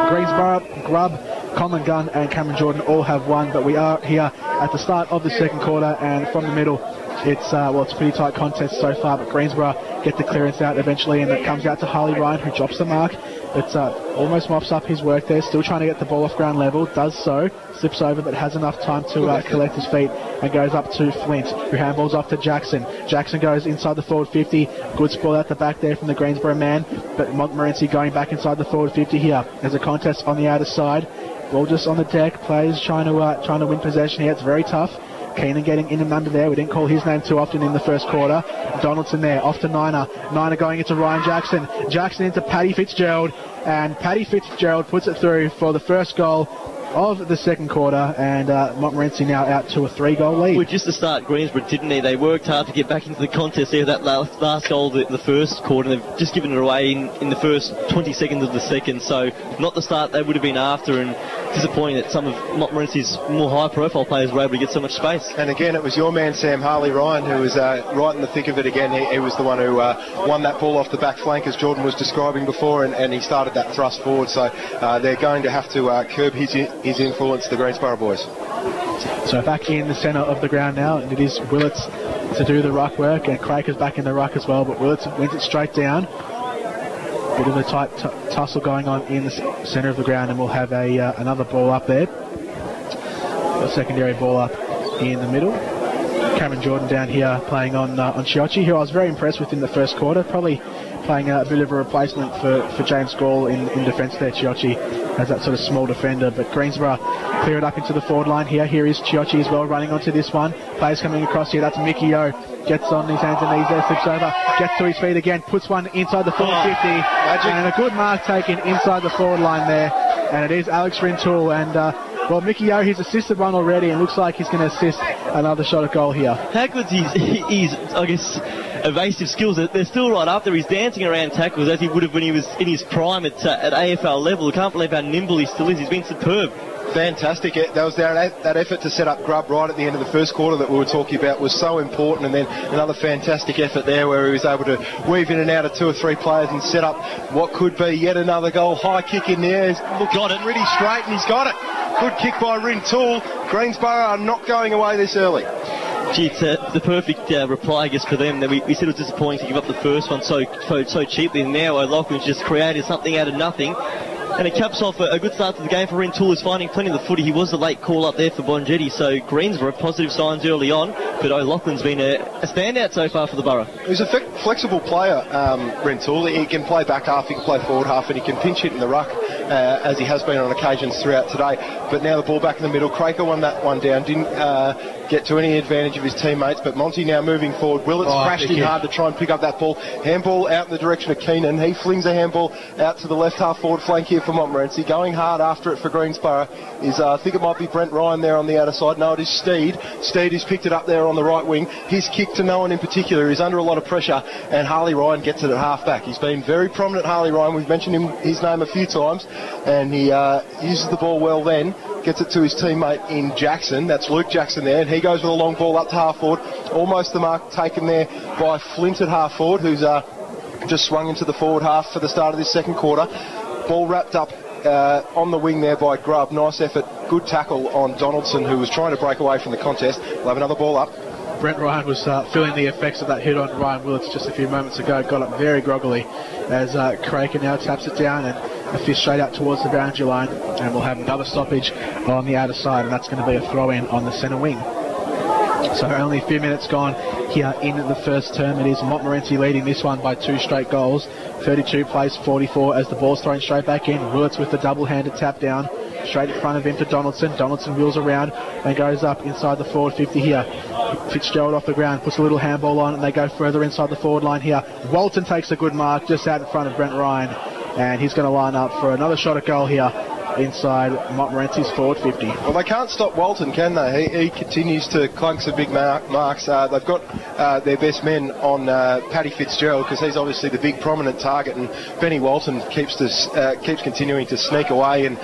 Greensboro, Grubb, Colin Gunn and Cameron Jordan all have 1, but we are here at the start of the second quarter, and from the middle, it's a pretty tight contest so far, but Greensboro get the clearance out eventually, and it comes out to Harley Ryan, who drops the mark, but almost mops up his work there, still trying to get the ball off ground level, does so, slips over but has enough time to collect his feet, and goes up to Flint, who handballs off to Jackson. Jackson goes inside the forward 50, good spoil out the back there from the Greensboro man, but Montmorency going back inside the forward 50 here. There's a contest on the outer side, ball just on the deck, players trying to win possession here, it's very tough. Keenan getting in and under there. We didn't call his name too often in the first quarter. Donaldson there, off to Niner. Niner going into Ryan Jackson. Jackson into Paddy Fitzgerald. And Paddy Fitzgerald puts it through for the first goal of the second quarter, and Montmorency now out to a 3-goal lead. Well, just to start, Greensboro didn't they? They worked hard to get back into the contest there. That last goal in the first quarter, and they've just given it away in the first 20 seconds of the second. So not the start they would have been after, and disappointing that some of Montmorency's more high-profile players were able to get so much space. And again, it was your man Sam Harley Ryan who was right in the thick of it again. He was the one who won that ball off the back flank, as Jordan was describing before, and he started that thrust forward. So they're going to have to curb his influence, the Greensboro boys. So back in the centre of the ground now, and it is Willits to do the ruck work, and Craker's back in the ruck as well, but Willits wins it straight down. Bit of a tight tussle going on in the centre of the ground, and we'll have another ball up there. A secondary ball up in the middle. Cameron Jordan down here playing on Chiocci, who I was very impressed with in the first quarter, probably playing a bit of a replacement for James Gall in defence there. Chiocci as that sort of small defender, but Greensboro clear it up into the forward line here. Here is Chiocci as well running onto this one. Players coming across here, that's Mickey O. Gets on his hands and knees there, slips over, gets to his feet again, puts one inside the forward 50, and a good mark taken inside the forward line there, and it is Alex Rintoul, and well, Mickey O, he's assisted one already, and looks like he's going to assist another shot at goal here. How good's his I guess, evasive skills? They're still right up there. He's dancing around tackles as he would have when he was in his prime at AFL level. I can't believe how nimble he still is. He's been superb. Fantastic. That was that effort to set up Grubb right at the end of the first quarter that we were talking about was so important, and then another fantastic effort there where he was able to weave in and out of 2 or 3 players and set up what could be yet another goal. High kick in there. Got it really straight, and he's got it. Good kick by Rintoul. Greensborough are not going away this early. Gee, it's the perfect reply, I guess, for them. We said it was disappointing to give up the first one so cheaply, and now O'Loughlin's just created something out of nothing. And it caps off a good start to the game for Rintoul, who's finding plenty of the footy. He was the late call up there for Bonjetti, so Greensborough positive signs early on, but O'Loughlin's been a standout so far for the Borough. He's a flexible player, Rintoul. He can play back half, he can play forward half, and he can pinch hit in the ruck, as he has been on occasions throughout today. But now the ball back in the middle. Craker won that one down, didn't get to any advantage of his teammates, but Monty now moving forward. Willits crashed in hard to try and pick up that ball. Handball out in the direction of Keenan. He flings a handball out to the left half forward flank here for Montmorency. Going hard after it for Greensborough is, I think it might be Brent Ryan there on the outer side. No, it is Steed. Steed has picked it up there on the right wing. His kick to no one in particular is under a lot of pressure, and Harley Ryan gets it at half back. He's been very prominent, Harley Ryan. We've mentioned his name a few times, and he uses the ball well then. Gets it to his teammate in Jackson. That's Luke Jackson there, and he goes with a long ball up to half forward. Almost the mark taken there by Flint at half forward, who's just swung into the forward half for the start of this second quarter. Ball wrapped up on the wing there by Grubb. Nice effort, good tackle on Donaldson, who was trying to break away from the contest. We'll have another ball up. Brent Ryan was feeling the effects of that hit on Ryan Willits just a few moments ago. Got up very groggily as Craker now taps it down and a fish straight out towards the boundary line, and we'll have another stoppage on the outer side, and that's going to be a throw in on the centre wing. So only a few minutes gone here in the first term. It is Montmorency leading this one by 2 straight goals. 32 plays 44 as the ball's thrown straight back in. Willits with the double-handed tap down straight in front of him to Donaldson. Donaldson wheels around and goes up inside the forward 50 here. Fitzgerald off the ground, puts a little handball on, and they go further inside the forward line here. Walton takes a good mark just out in front of Brent Ryan, and he's going to line up for another shot at goal here inside Montmorency's forward 50. Well, they can't stop Walton, can they? He continues to clunk some big marks. They've got their best men on Paddy Fitzgerald, because he's obviously the big prominent target, and Benny Walton keeps continuing to sneak away and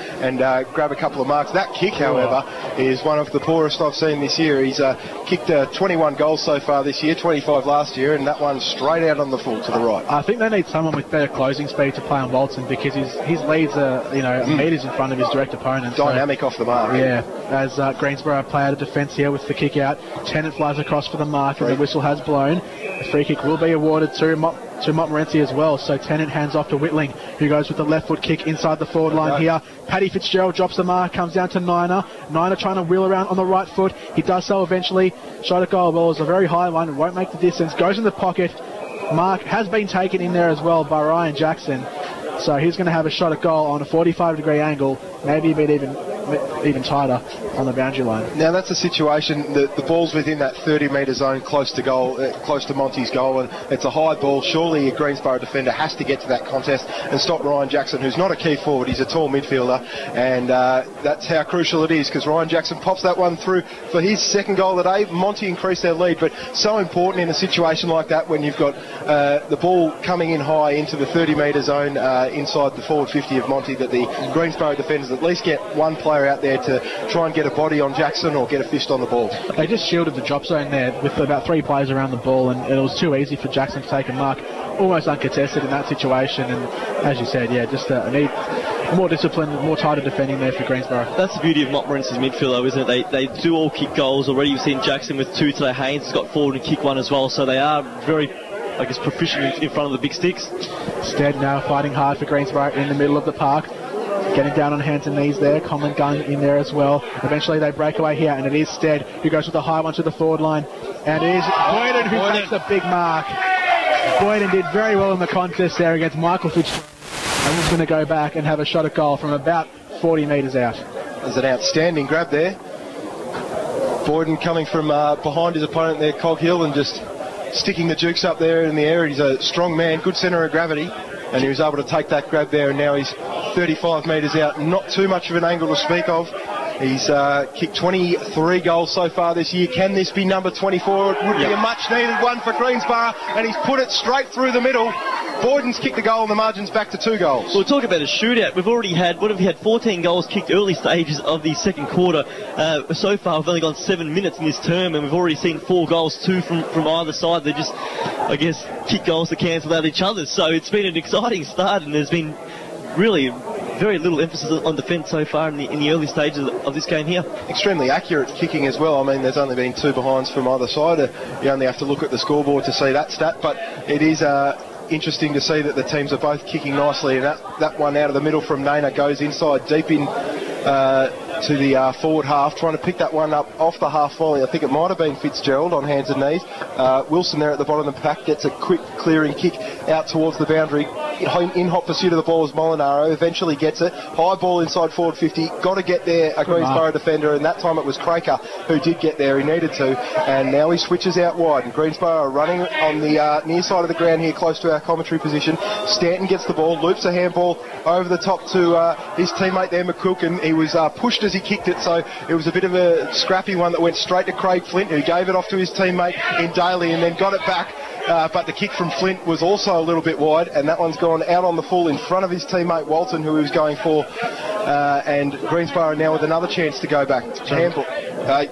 grab a couple of marks. That kick, however, is one of the poorest I've seen this year. He's kicked 21 goals so far this year, 25 last year, and that one straight out on the full to the right. I think they need someone with better closing speed to play on Walton, because his leads are metres in front of his direct opponent. Dynamic off the mark. Yeah, as Greensborough play out of defence here with the kick out. Tennant flies across for the mark, and the whistle has blown. The free kick will be awarded to Montmorency as well. So Tennant hands off to Whitling, who goes with the left foot kick inside the forward line here. Paddy Fitzgerald drops the mark, comes down to Niner. Niner trying to wheel around on the right foot. He does so eventually. Shot at goal. Ball is a very high one. It won't make the distance. Goes in the pocket. Mark has been taken in there as well by Ryan Jackson. So he's going to have a shot at goal on a 45-degree angle, maybe a bit even tighter on the boundary line. Now that's a situation that the ball's within that 30-metre zone close to goal, close to Monty's goal, and it's a high ball. Surely a Greensborough defender has to get to that contest and stop Ryan Jackson, who's not a key forward. He's a tall midfielder, and that's how crucial it is, because Ryan Jackson pops that one through for his second goal today. Monty increased their lead, but so important in a situation like that when you've got the ball coming in high into the 30-metre zone inside the forward 50 of Monty, that the Greensborough defenders at least get one player out there to try and get a body on Jackson or get a fist on the ball. They just shielded the drop zone there with about 3 players around the ball, and it was too easy for Jackson to take a mark, almost uncontested in that situation. And as you said, just a need more discipline, more tighter defending there for Greensborough. That's the beauty of Montmorency's midfield, though, isn't it? They do all kick goals already. You've seen Jackson with 2 today. Haynes has got forward and kick one as well, so they are very, proficient in front of the big sticks. Stead now fighting hard for Greensborough in the middle of the park. Getting down on hands and knees there. Common Gun in there as well. Eventually they break away here, and it is Stead who goes with the high one to the forward line. And it is Boyden who makes a big mark. Boyden did very well in the contest there against Michael Fitzgerald. And was going to go back and have a shot at goal from about 40 metres out. There's an outstanding grab there. Boyden coming from behind his opponent there, Coghill, and just sticking the jukes up there in the air. He's a strong man, good centre of gravity, and he was able to take that grab there, and now he's 35 metres out. Not too much of an angle to speak of. He's kicked 23 goals so far this year. Can this be number 24? It would be a much needed one for Greensborough, and he's put it straight through the middle. Boyden's kicked the goal and the margin's back to 2 goals. We'll talk about a shootout. We've already had, 14 goals kicked early stages of the second quarter. So far, we've only gone 7 minutes in this term, and we've already seen 4 goals, 2 from either side. They just, I guess, kick goals to cancel out each other. So it's been an exciting start, and there's been really very little emphasis on defence so far in the early stages of this game here. Extremely accurate kicking as well. I mean, there's only been 2 behinds from either side. You only have to look at the scoreboard to see that stat, but it is interesting to see that the teams are both kicking nicely, and that one out of the middle from Naina goes inside deep in to the forward half, trying to pick that one up off the half volley. I think it might have been Fitzgerald on hands and knees. Wilson there at the bottom of the pack gets a quick clearing kick out towards the boundary. In hot pursuit of the ball is Molinaro, eventually gets it. High ball inside forward 50, got to get there, a Greensboro defender, and that time it was Craker who did get there, he needed to, and now he switches out wide, and Greensboro are running on the near side of the ground here, close to our commentary position. Stanton gets the ball, loops a handball over the top to his teammate there, McQuilkin. He was pushed as he kicked it, so it was a bit of a scrappy one that went straight to Craig Flint, who gave it off to his teammate in Daly, and then got it back. But the kick from Flint was also a little bit wide, and that one's gone out on the full in front of his teammate Walton, who he was going for. And Greensboro now with another chance to go back. Handball.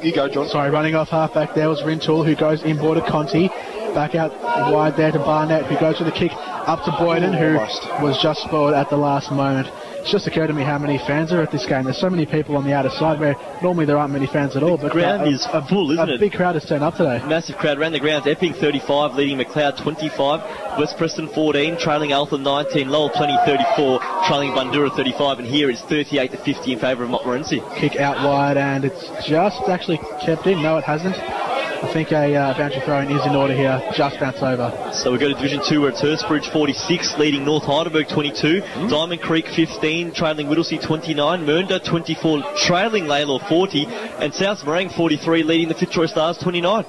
You go, John. Sorry, running off half-back there was Rintoul, who goes inboard to Conti. Back out wide there to Barnett, who goes with the kick up to Boyden, who was just spoiled at the last moment. It's just occurred to me how many fans are at this game. There's so many people on the outer side where normally there aren't many fans at all. The ground is full, isn't it? A big crowd has turned up today. Massive crowd around the grounds. Epping 35, leading McLeod 25. West Preston 14, trailing Alpha 19. Lowell Plenty 34, trailing Bundura 35. And here it's 38-50 in favour of Montmorency. Kick out wide, and it's just actually kept in. No, it hasn't. I think a boundary throw-in is in order here. Just bounce over. So we go to Division 2 where it's Hurstbridge 46, leading North Heidelberg 22. Diamond Creek 15, trailing Whittlesea 29. Mernda 24, trailing Lalor 40. And South Morang 43, leading the Fitzroy Stars 29.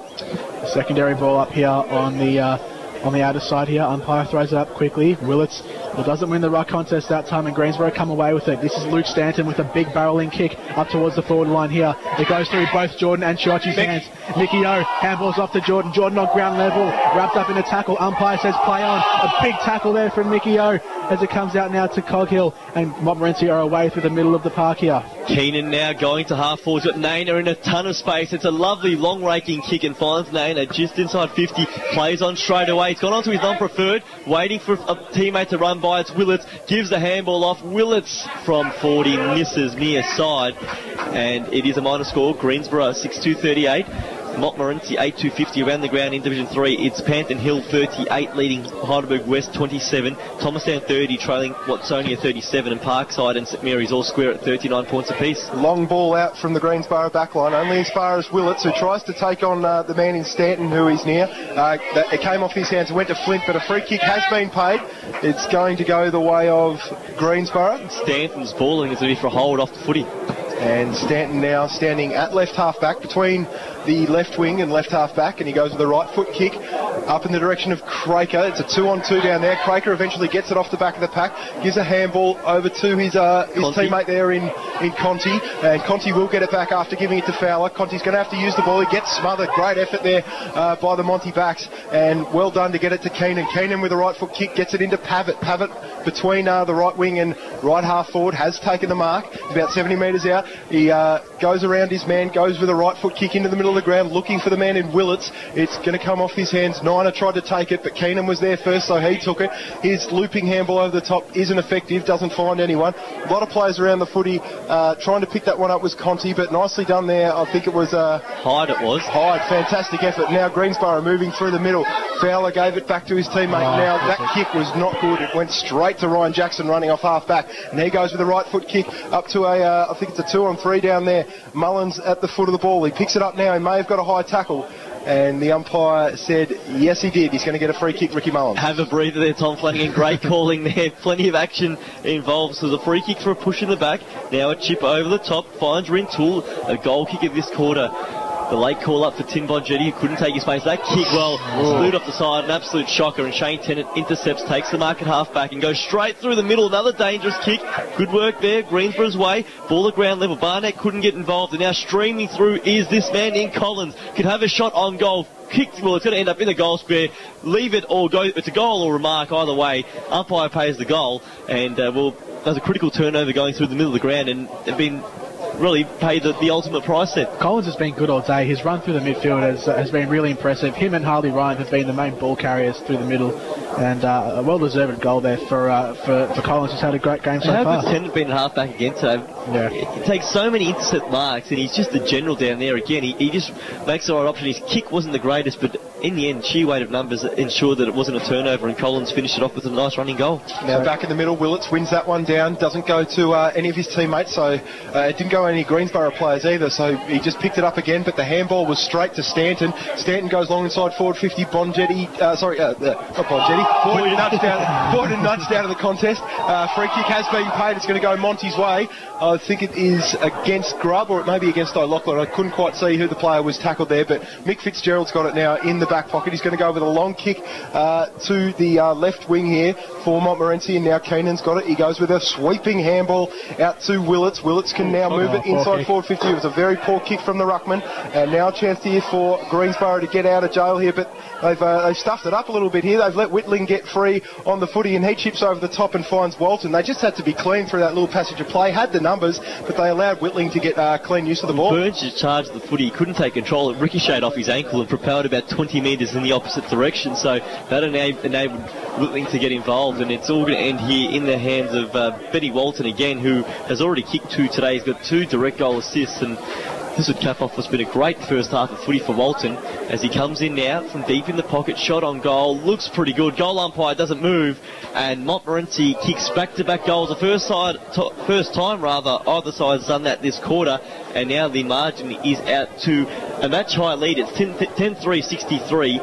Secondary ball up here on the outer side here. Umpire throws it up quickly. Willits doesn't win the ruck contest that time, and Greensboro come away with it. This is Luke Stanton with a big barreling kick up towards the forward line here. It goes through both Jordan and Chiocci's hands. Mickey O handballs off to Jordan. Jordan on ground level, wrapped up in a tackle. Umpire says play on. A big tackle there from Mickey O as it comes out now to Coghill, and Montmorency are away through the middle of the park here. Keenan now going to half forwards, got Naina in a ton of space. It's a lovely long raking kick and finds Naina just inside 50, plays on straight away. It's gone on to his non-preferred, waiting for a teammate to run by. It's Willits, gives the handball off. Willits from 40 misses near side, and it is a minor score. Greensboro 6-2-38. Montmorency 8-2-50 around the ground in Division 3. It's Panton Hill 38, leading Heidelberg West 27. Thomastown 30, trailing Watsonia 37, and Parkside and St Mary's all square at 39 points apiece. Long ball out from the Greensboro backline, only as far as Willits, who tries to take on the man in Stanton, who he's near. It came off his hands and went to Flint, but a free kick has been paid. It's going to go the way of Greensboro. Stanton's ball, I think it's going to be for a hold off the footy. And Stanton now standing at left half-back between the left wing and left half-back, and he goes with the right foot kick up in the direction of Craker. It's a 2-on-2 down there. Craker eventually gets it off the back of the pack, gives a handball over to his teammate there in Conti, and Conti will get it back after giving it to Fowler. Conti's going to have to use the ball. He gets smothered. Great effort there by the Monty backs, and well done to get it to Keenan. Keenan with a right foot kick gets it into Pavitt. Pavitt between the right wing and right half forward has taken the mark. He's about 70 metres out. He goes around his man, goes with a right foot kick into the middle of the ground, looking for the man in Willits. It's going to come off his hands. Niner tried to take it, but Keenan was there first, so he took it. His looping handball over the top isn't effective, doesn't find anyone. A lot of players around the footy trying to pick that one up was Conti, but nicely done there. I think it was Hyde. It was Hyde. Fantastic effort. Now Greensboro moving through the middle. Fowler gave it back to his teammate. Now that kick was not good. It went straight to Ryan Jackson running off half back, and he goes with the right foot kick up to I think it's a 2-on-3 down there. Mullins at the foot of the ball. He picks it up now. He may have got a high tackle, and the umpire said yes he did. He's going to get a free kick, Ricky Mullins. Have a breather there, Tom Flanagan. Great calling there. Plenty of action involved. So the free kick for a push in the back. Now a chip over the top finds Rintoul. A goal kick of this quarter. The late call up for Tim Bongetti, who couldn't take his space. That kick, slewed off the side, an absolute shocker, and Shane Tennant intercepts, takes the mark at half-back and goes straight through the middle. Another dangerous kick. Good work there, Greensborough's way. Ball at ground level. Barnett couldn't get involved, and now streaming through is this man in Collins. Could have a shot on goal. Kicked, well, it's going to end up in the goal square. Leave it or go. It's a goal or a mark either way. Umpire pays the goal, and there's a critical turnover going through the middle of the ground, and they've been really paid the ultimate price there. Collins has been good all day. His run through the midfield has been really impressive. Him and Harley Ryan have been the main ball carriers through the middle, and a well-deserved goal there for Collins. He's had a great game so far. How good Tennant been at half-back again today? Yeah. He takes so many intercept marks, and he's just the general down there again. He just makes the right option. His kick wasn't the greatest, but in the end, sheer weight of numbers ensured that it wasn't a turnover, and Collins finished it off with a nice running goal. Now back in the middle, Willits wins that one down. Doesn't go to any of his teammates, so it didn't go any Greensboro players either, so he just picked it up again, but the handball was straight to Stanton. Stanton goes long inside forward 50. Bongetti, not Bongetti. Boyden nudged out of the contest. Free kick has been paid. It's going to go Monty's way. I think it is against Grubb, or it may be against O'Loughlin. I couldn't quite see who the player was tackled there, but Mick Fitzgerald's got it now in the back pocket. He's going to go with a long kick to the left wing here for Montmorency, and now Keenan's got it. He goes with a sweeping handball out to Willits. Willits can now move it inside forward 50. It was a very poor kick from the ruckman, and now a chance here for Greensboro to get out of jail here, but they've stuffed it up a little bit here. They've let Whitling get free on the footy, and he chips over the top and finds Walton. They just had to be clean through that little passage of play, had the numbers, but they allowed Whitling to get clean use of the ball. Burns just charged the footy. He couldn't take control. It ricocheted off his ankle and propelled about 20 metres in the opposite direction, so that enabled Whitling to get involved, and it's all going to end here in the hands of Betty Walton again, who has already kicked 2 today. He's got 2 direct goal assists, and this would cap off what's been a great first half of footy for Walton as he comes in now from deep in the pocket, shot on goal, looks pretty good. Goal umpire doesn't move, and Montmorency kicks back-to-back goals. The first time either side has done that this quarter, and now the margin is out to a match high lead. It's 10-3-63,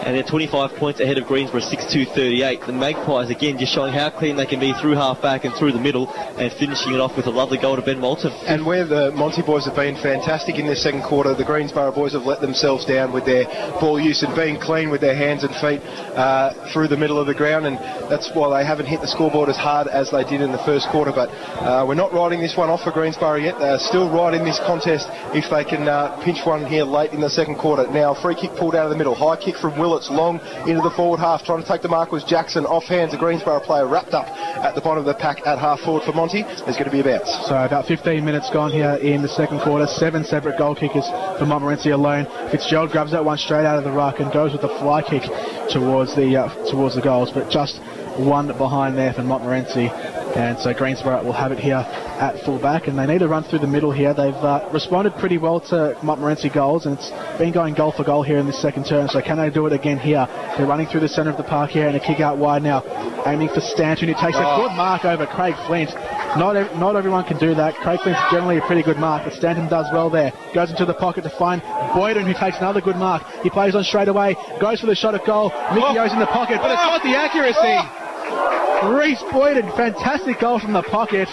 and they're 25 points ahead of Greensboro, 6-2-38. The Magpies again just showing how clean they can be through half-back and through the middle, and finishing it off with a lovely goal to Ben Walton. And where the Monty boys have been fantastic in this second quarter, the Greensboro boys have let themselves down with their ball use and being clean with their hands and feet through the middle of the ground, and that's why they haven't hit the scoreboard as hard as they did in the first quarter. But we're not writing this one off for Greensboro yet. They're still right in this contest if they can pinch one here late in the second quarter. Now free kick pulled out of the middle, high kick from Willits long into the forward half, trying to take the mark was Jackson, off hands a Greensboro player wrapped up at the bottom of the pack at half forward for Monty. There's going to be a bounce. So about 15 minutes gone here in the second quarter, 7 separate goal kickers for Montmorency alone. Fitzgerald grabs that one straight out of the ruck and goes with the fly kick towards the goals, but just one behind there for Montmorency, and so Greensboro will have it here at full back, and they need to run through the middle here. They've responded pretty well to Montmorency goals, and it's been going goal for goal here in this second term, so can they do it again here? They're running through the centre of the park here, and a kick out wide now, aiming for Stanton, who takes a good mark over Craig Flint. Not everyone can do that. Craig Flint's generally a pretty good mark, but Stanton does well there. Goes into the pocket to find Boyden, who takes another good mark. He plays on straight away, goes for the shot at goal. Mickey O's in the pocket, but it's not the accuracy. Reece Boyden, fantastic goal from the pocket.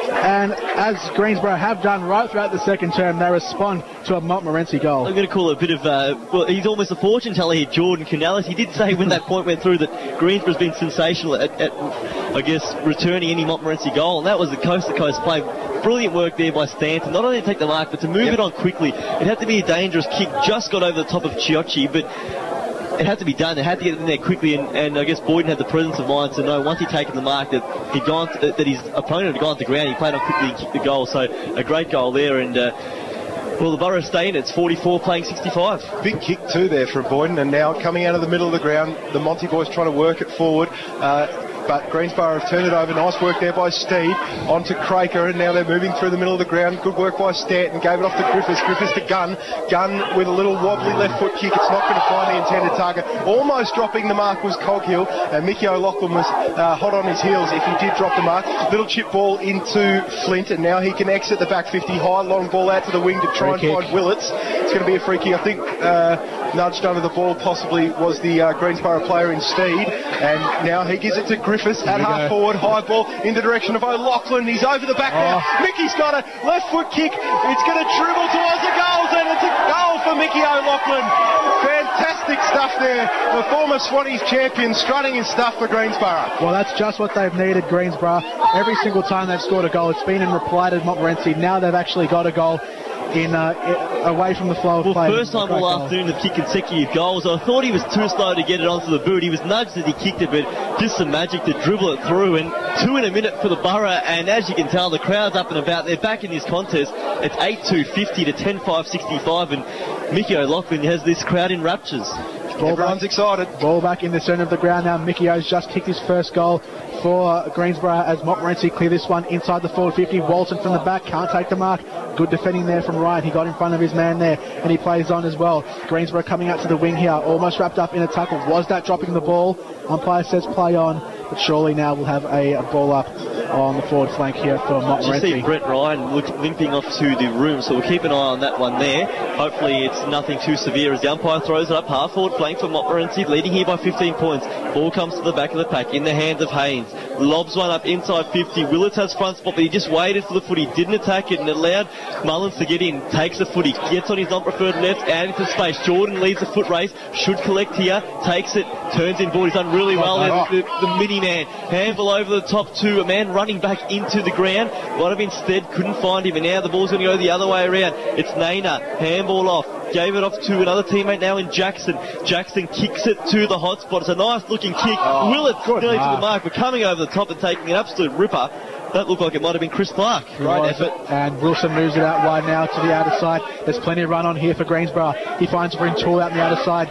And as Greensboro have done right throughout the second term, they respond to a Montmorency goal. I'm going to call it a bit of, well, he's almost a fortune teller here, Jordan Canellis. He did say when that point went through that Greensboro's been sensational at I guess, returning any Montmorency goal, and that was the coast-to-coast play. Brilliant work there by Stanton, not only to take the mark, but to move it on quickly. It had to be a dangerous kick, just got over the top of Chiocci, but it had to be done. It had to get in there quickly, and I guess Boyden had the presence of mind to know once he'd taken the mark that that his opponent had gone to the ground. He played on quickly and kicked the goal, so a great goal there. And well, the Borough staying. It's 44 playing 65. Big kick too there from Boyden, and now coming out of the middle of the ground, the Monty boys trying to work it forward. But Greensboro have turned it over. Nice work there by Steed onto Craker, and now they're moving through the middle of the ground. Good work by Stanton. Gave it off to Griffiths. Griffiths to Gunn. Gunn with a little wobbly left foot kick. It's not going to find the intended target. Almost dropping the mark was Coghill, and Mickey O'Loughlin was hot on his heels if he did drop the mark. Little chip ball into Flint, and now he can exit the back 50. High long ball out to the wing to try and find Willits. It's going to be a free kick. I think nudged under the ball possibly was the Greensboro player in Steed, and now he gives it to Griffiths at half forward. High ball in the direction of O'Loughlin. He's over the back now. Mickey's got it. Left foot kick. It's going to dribble towards the goals, and it's a goal for Mickey O'Loughlin. Fantastic stuff there. The former Swannies champion strutting his stuff for Greensborough. Well, that's just what they've needed, Greensborough. Every single time they've scored a goal, it's been in reply to Montmorency. Now they've actually got a goal in away from the flow of play. First time all afternoon to kick consecutive goals. I thought he was too slow to get it onto the boot. He was nudged as he kicked it, but just some magic to dribble it through. And 2 in a minute for the Borough. And as you can tell, the crowd's up and about. They're back in this contest. It's 8-2-50 to 10-5-65. And Mickey O'Loughlin has this crowd in raptures. Everyone's excited. Ball back in the centre of the ground now. Mickey O's just kicked his first goal for Greensborough as Montmorency clear this one inside the forward 50. Walton from the back, can't take the mark. Good defending there from Ryan. He got in front of his man there and he plays on as well. Greensborough coming out to the wing here, almost wrapped up in a tackle. Was that dropping the ball? Umpire says play on, but surely now we'll have a ball up on the forward flank here for Montmorency. You see Brett Ryan limping off to the room, so we'll keep an eye on that one there. Hopefully it's nothing too severe as the umpire throws it up half forward flank for Montmorency, leading here by 15 points. Ball comes to the back of the pack in the hands of Haynes. Lobs one up inside 50. Willits has front spot, but he just waited for the footy, didn't attack it, and allowed Mullins to get in. Takes the footy, gets on his non-preferred left, out into space. Jordan leads the foot race, should collect here, takes it, turns in board. He's done really well there, the mini-man. Handball over the top to a man running back into the ground. Might have instead couldn't find him, and now the ball's going to go the other way around. It's Naina, handball off. Gave it off to another teammate now in Jackson. Jackson kicks it to the hot spot. It's a nice looking kick. Willits nearly to the mark, but coming over the top and taking an absolute ripper. That looked like it might have been Chris Clark. Great effort. And Wilson moves it out wide now to the outer side. There's plenty of run on here for Greensborough. He finds Bryn Toole out on the outer side.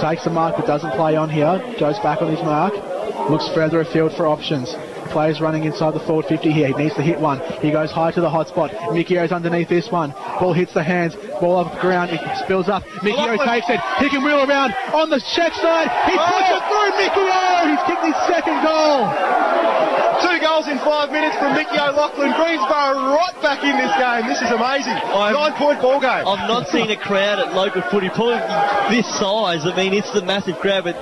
Takes the mark but doesn't play on here. Goes back on his mark. Looks further afield for options. Players running inside the forward 50 here. He needs to hit one. He goes high to the hot spot. Mickey O's underneath this one. Ball hits the hands. Ball off the ground. It spills up. Mickey O takes it. He can wheel around on the check side. He puts it through. Mickey O! He's kicked his second goal. 2 goals in 5 minutes from Mickey O'Loughlin. Greensborough right back in this game. This is amazing. 9-point ball game. I've not seen a crowd at local footy probably this size. I mean, it's a massive crowd, but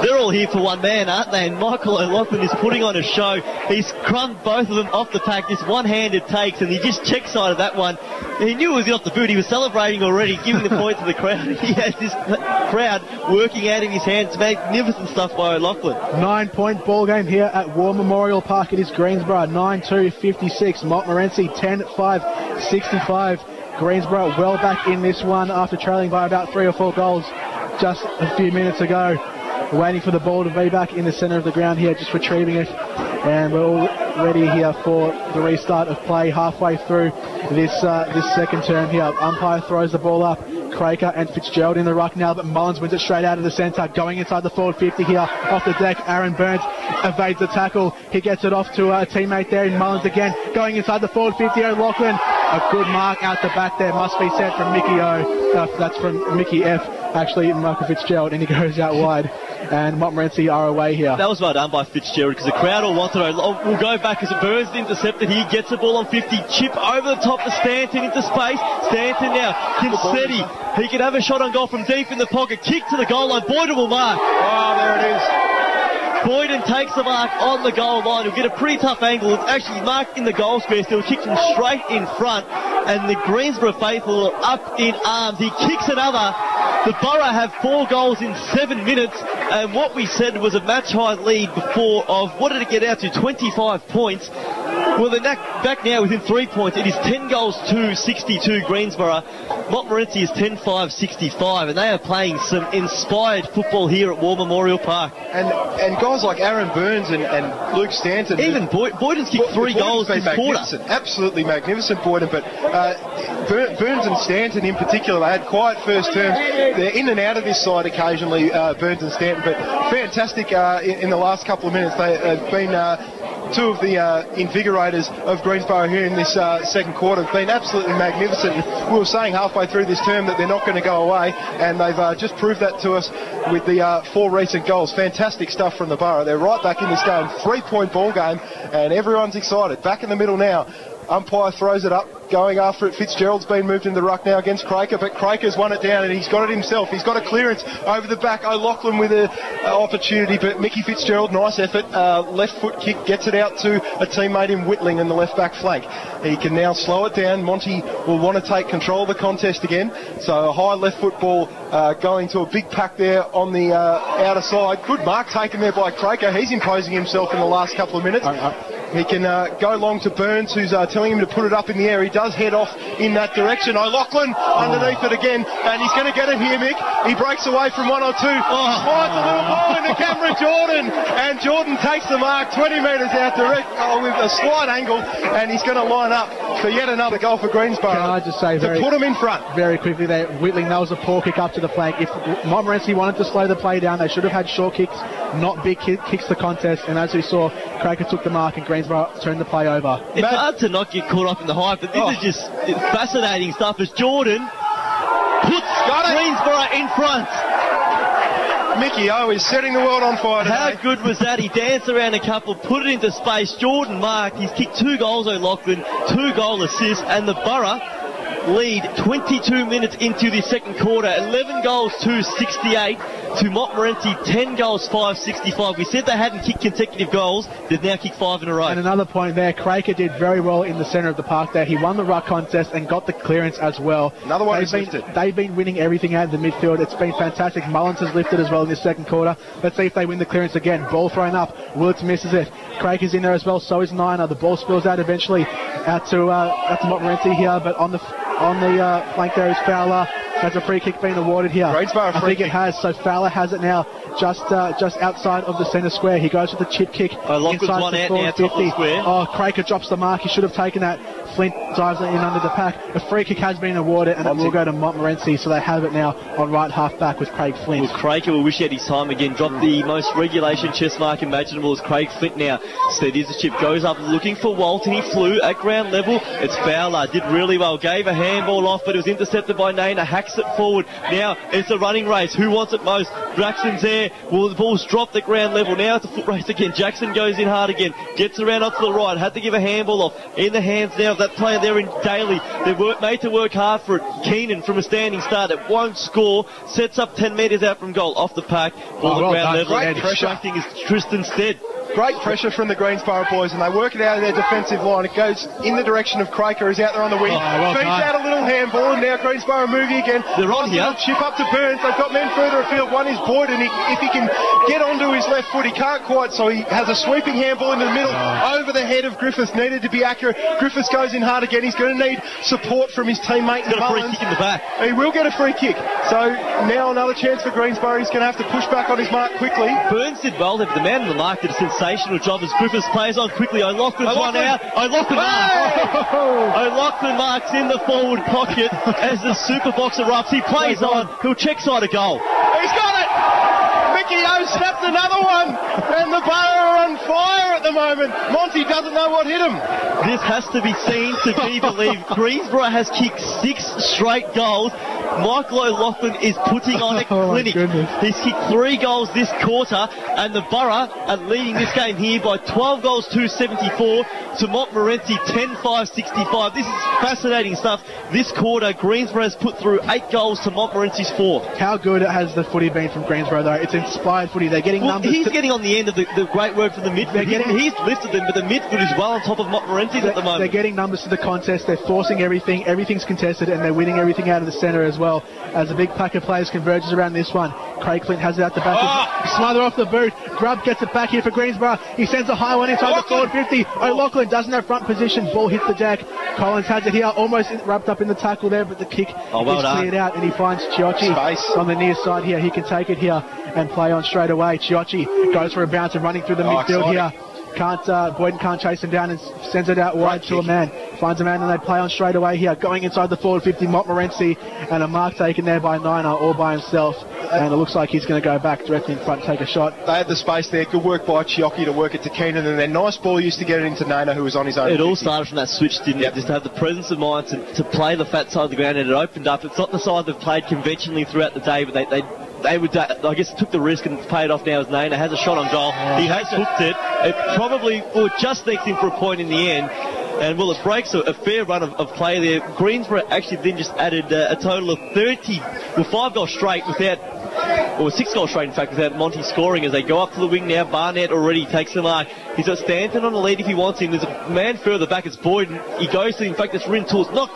they're all here for one man, aren't they? And Michael O'Loughlin is putting on a show. He's crumbed both of them off the pack. This one-handed takes, and he just check-sided that one. He knew it was off the boot. He was celebrating already, giving the point to the crowd. He has this crowd working out in his hands. Magnificent stuff by O'Loughlin. 9-point ball game here at War Memorial Park. It is Greensborough 9-2-56. Montmorency 10-5-65. Greensborough well back in this one after trailing by about 3 or 4 goals just a few minutes ago. Waiting for the ball to be back in the centre of the ground here, just retrieving it. And we're all ready here for the restart of play halfway through this second term here. Umpire throws the ball up. Craker and Fitzgerald in the ruck now, but Mullins wins it straight out of the centre, going inside the forward 50 here, off the deck. Aaron Burns evades the tackle. He gets it off to a teammate there in Mullins again, going inside the forward 50. O'Loughlin, a good mark out the back there, must be sent from Mickey O. That's from Mickey F. Actually, Michael Fitzgerald, and he goes out wide. And Montmorency are away here. That was well done by Fitzgerald because the crowd all wanted it. We'll go back as Burns intercepted. He gets the ball on 50. Chip over the top to Stanton into space. Stanton now. Kinsetti. He can have a shot on goal from deep in the pocket. Kick to the goal line. Boyden will mark. Oh, there it is. Boyden takes the mark on the goal line. He'll get a pretty tough angle. It's actually marked in the goal square. Still kicks him straight in front. And the Greensborough faithful are up in arms. He kicks another. The Borough have 4 goals in 7 minutes, and what we said was a match-high lead before of, what did it get out to, 25 points? Well, they're back now within 3 points. It is 10 goals to 62 Greensborough. Montmorency is 10-5-65, and they are playing some inspired football here at War Memorial Park. And guys like Aaron Burns and Luke Stanton. Even Boyden's kicked 3 goals this quarter. Absolutely magnificent, Boyden. But Burns and Stanton in particular, they had quiet first terms. They're in and out of this side occasionally, Burns and Stanton, but fantastic in the last couple of minutes. They have been 2 of the invigorators of Greensborough here in this second quarter. Have been absolutely magnificent. We were saying halfway through this term that they're not going to go away, and they've just proved that to us with the 4 recent goals. Fantastic stuff from the Borough. They're right back in this game. 3-point ball game, and everyone's excited. Back in the middle now. Umpire throws it up. Going after it, Fitzgerald's been moved into the ruck now against Craker, but Craker's won it down and he's got it himself. He's got a clearance over the back. O'Loughlin with an opportunity, but Mickey Fitzgerald, nice effort. Left foot kick gets it out to a teammate in Whitling in the left back flank. He can now slow it down. Monty will want to take control of the contest again. So a high left foot ball going to a big pack there on the outer side. Good mark taken there by Craker. He's imposing himself in the last couple of minutes. He can go long to Burns, who's telling him to put it up in the air. He does head off in that direction. O'Loughlin underneath it again, and he's going to get it here, Mick. He breaks away from one or two. Slides a little ball into Cameron Jordan, and Jordan takes the mark 20 metres out direct with a slight angle, and he's going to line up for yet another goal for Greensboro. Can I just say to put him in front? Very quickly there, Whitling, that was a poor kick up to the flank. If Montmorency wanted to slow the play down, they should have had short kicks, not big kicks to contest, and as we saw, Craker took the mark and Greensboro turned the play over. It's hard to not get caught up in the hype, but this is just fascinating stuff as Jordan puts Greensboro in front. Mickey O is setting the world on fire today. How good was that? He danced around a couple, put it into space. Jordan marked. He's kicked 2 goals, O'Loughlin, 2 goal assists, and the Borough lead 22 minutes into the second quarter. 11 goals to 68 to Montmorency, 10 goals, 5-65. We said they hadn't kicked consecutive goals. They've now kicked 5 in a row. And another point there, Craker did very well in the centre of the park there. He won the ruck contest and got the clearance as well. Another one they've been winning everything out of the midfield. It's been fantastic. Mullins has lifted as well in this second quarter. Let's see if they win the clearance again. Ball thrown up. Willits misses it. Craker's in there as well. So is Niner. The ball spills out eventually out to Montmorency here, but on the flank there is Fowler. Has a free kick been awarded here? I think it has. So Fowler has it now, just outside of the centre square. He goes with the chip kick inside one the out now, top of the square. Craker drops the mark. He should have taken that. Flint dives in under the pack. A free kick has been awarded, and it will go to Montmorency. So they have it now on right half back with Craig Flint. Well, Craker will wish he had his time again. Dropped the most regulation chest mark imaginable as Craig Flint now steadies the chip, goes up looking for Walton. He flew at ground level. It's Fowler. Did really well. Gave a handball off, but it was intercepted by Naina. Hacks it forward. Now it's a running race. Who wants it most? Jackson's there. Well, the ball's dropped at ground level. Now it's a foot race again. Jackson goes in hard again. Gets around onto the right. Had to give a handball off. In the hands now of that player there in Daly. They're made to work hard for it. Keenan from a standing start. It won't score. Sets up 10 metres out from goal. Off the pack. Ball at ground level. Great pressure. Extracting is Tristan Stead. Great pressure from the Greensboro boys, and they work it out of their defensive line. It goes in the direction of Craker, who's out there on the wing. Feeds out a little handball, and now Greensboro moving again. They're on here. Chip up to Burns. They've got men further afield. One is Boyd, and if he can get onto his left foot, he can't quite, so he has a sweeping handball into the middle over the head of Griffiths. Needed to be accurate. Griffiths goes in hard again. He's going to need support from his teammate. He's got a free kick in the back. He will get a free kick. So now another chance for Greensboro. He's going to have to push back on his mark quickly. Burns did well there, but the man on the mark did a sensational job as Griffiths plays on quickly. O'Loughlin's one out. O'Loughlin marks. O'Loughlin marks in the forward pocket as the super box erupts. He plays on. He'll check side a goal. He's got it! Mickey O snapped another one, and the Borough are on fire at the moment. Monty doesn't know what hit him. This has to be seen to be believed. Greensboro has kicked 6 straight goals. Michael O'Loughlin is putting on a clinic. He's kicked 3 goals this quarter, and the Borough are leading this game here by 12 goals to 74 to Montmorency 10-5-65. This is fascinating stuff. This quarter, Greensboro has put through 8 goals to Montmorency's 4. How good has the footy been from Greensboro, though? It's inspired footy. They're getting numbers. He's getting on the end of the great work from the midfield. He's lifted them, but the midfield is well on top of Montmorency's at the moment. They're getting numbers to the contest. They're forcing everything. Everything's contested, and they're winning everything out of the centre as well. As a big pack of players converges around this one. Craig Flint has it out the back. Smother off the boot. Grubb gets it back here for Greensboro. He sends a high one inside the forward 50. O'Loughlin doesn't have front position. Ball hits the deck. Collins has it here. Almost wrapped up in the tackle there, but the kick is cleared out, and he finds Chiocci on the near side here. He can take it here and play on straight away. Chiocci goes for a bounce and running through the midfield here. Boyden can't chase him down and sends it out wide to a man. Finds a man and they play on straight away here. Going inside the forward 50, Montmorency, and a mark taken there by Niner all by himself. And it looks like he's going to go back directly in front and take a shot. They had the space there. Good work by Chiocci to work it to Keenan, and then nice ball used to get it into Niner, who was on his own. It all started from that switch, didn't it? Just to have the presence of mind to play the fat side of the ground, and it opened up. It's not the side they've played conventionally throughout the day, but they would, I guess, took the risk and paid off now as Naina has a shot on goal. He has hooked it. It probably just sneaks in for a point in the end. And well, it breaks a fair run of play there. Greensborough actually then just added a total of 5 goals straight without, or 6 goals straight in fact, without Monty scoring as they go up to the wing now. Barnett already takes the mark. He's got Stanton on the lead if he wants him. There's a man further back, it's Boyden. He goes to, in fact, it's Rintoul's not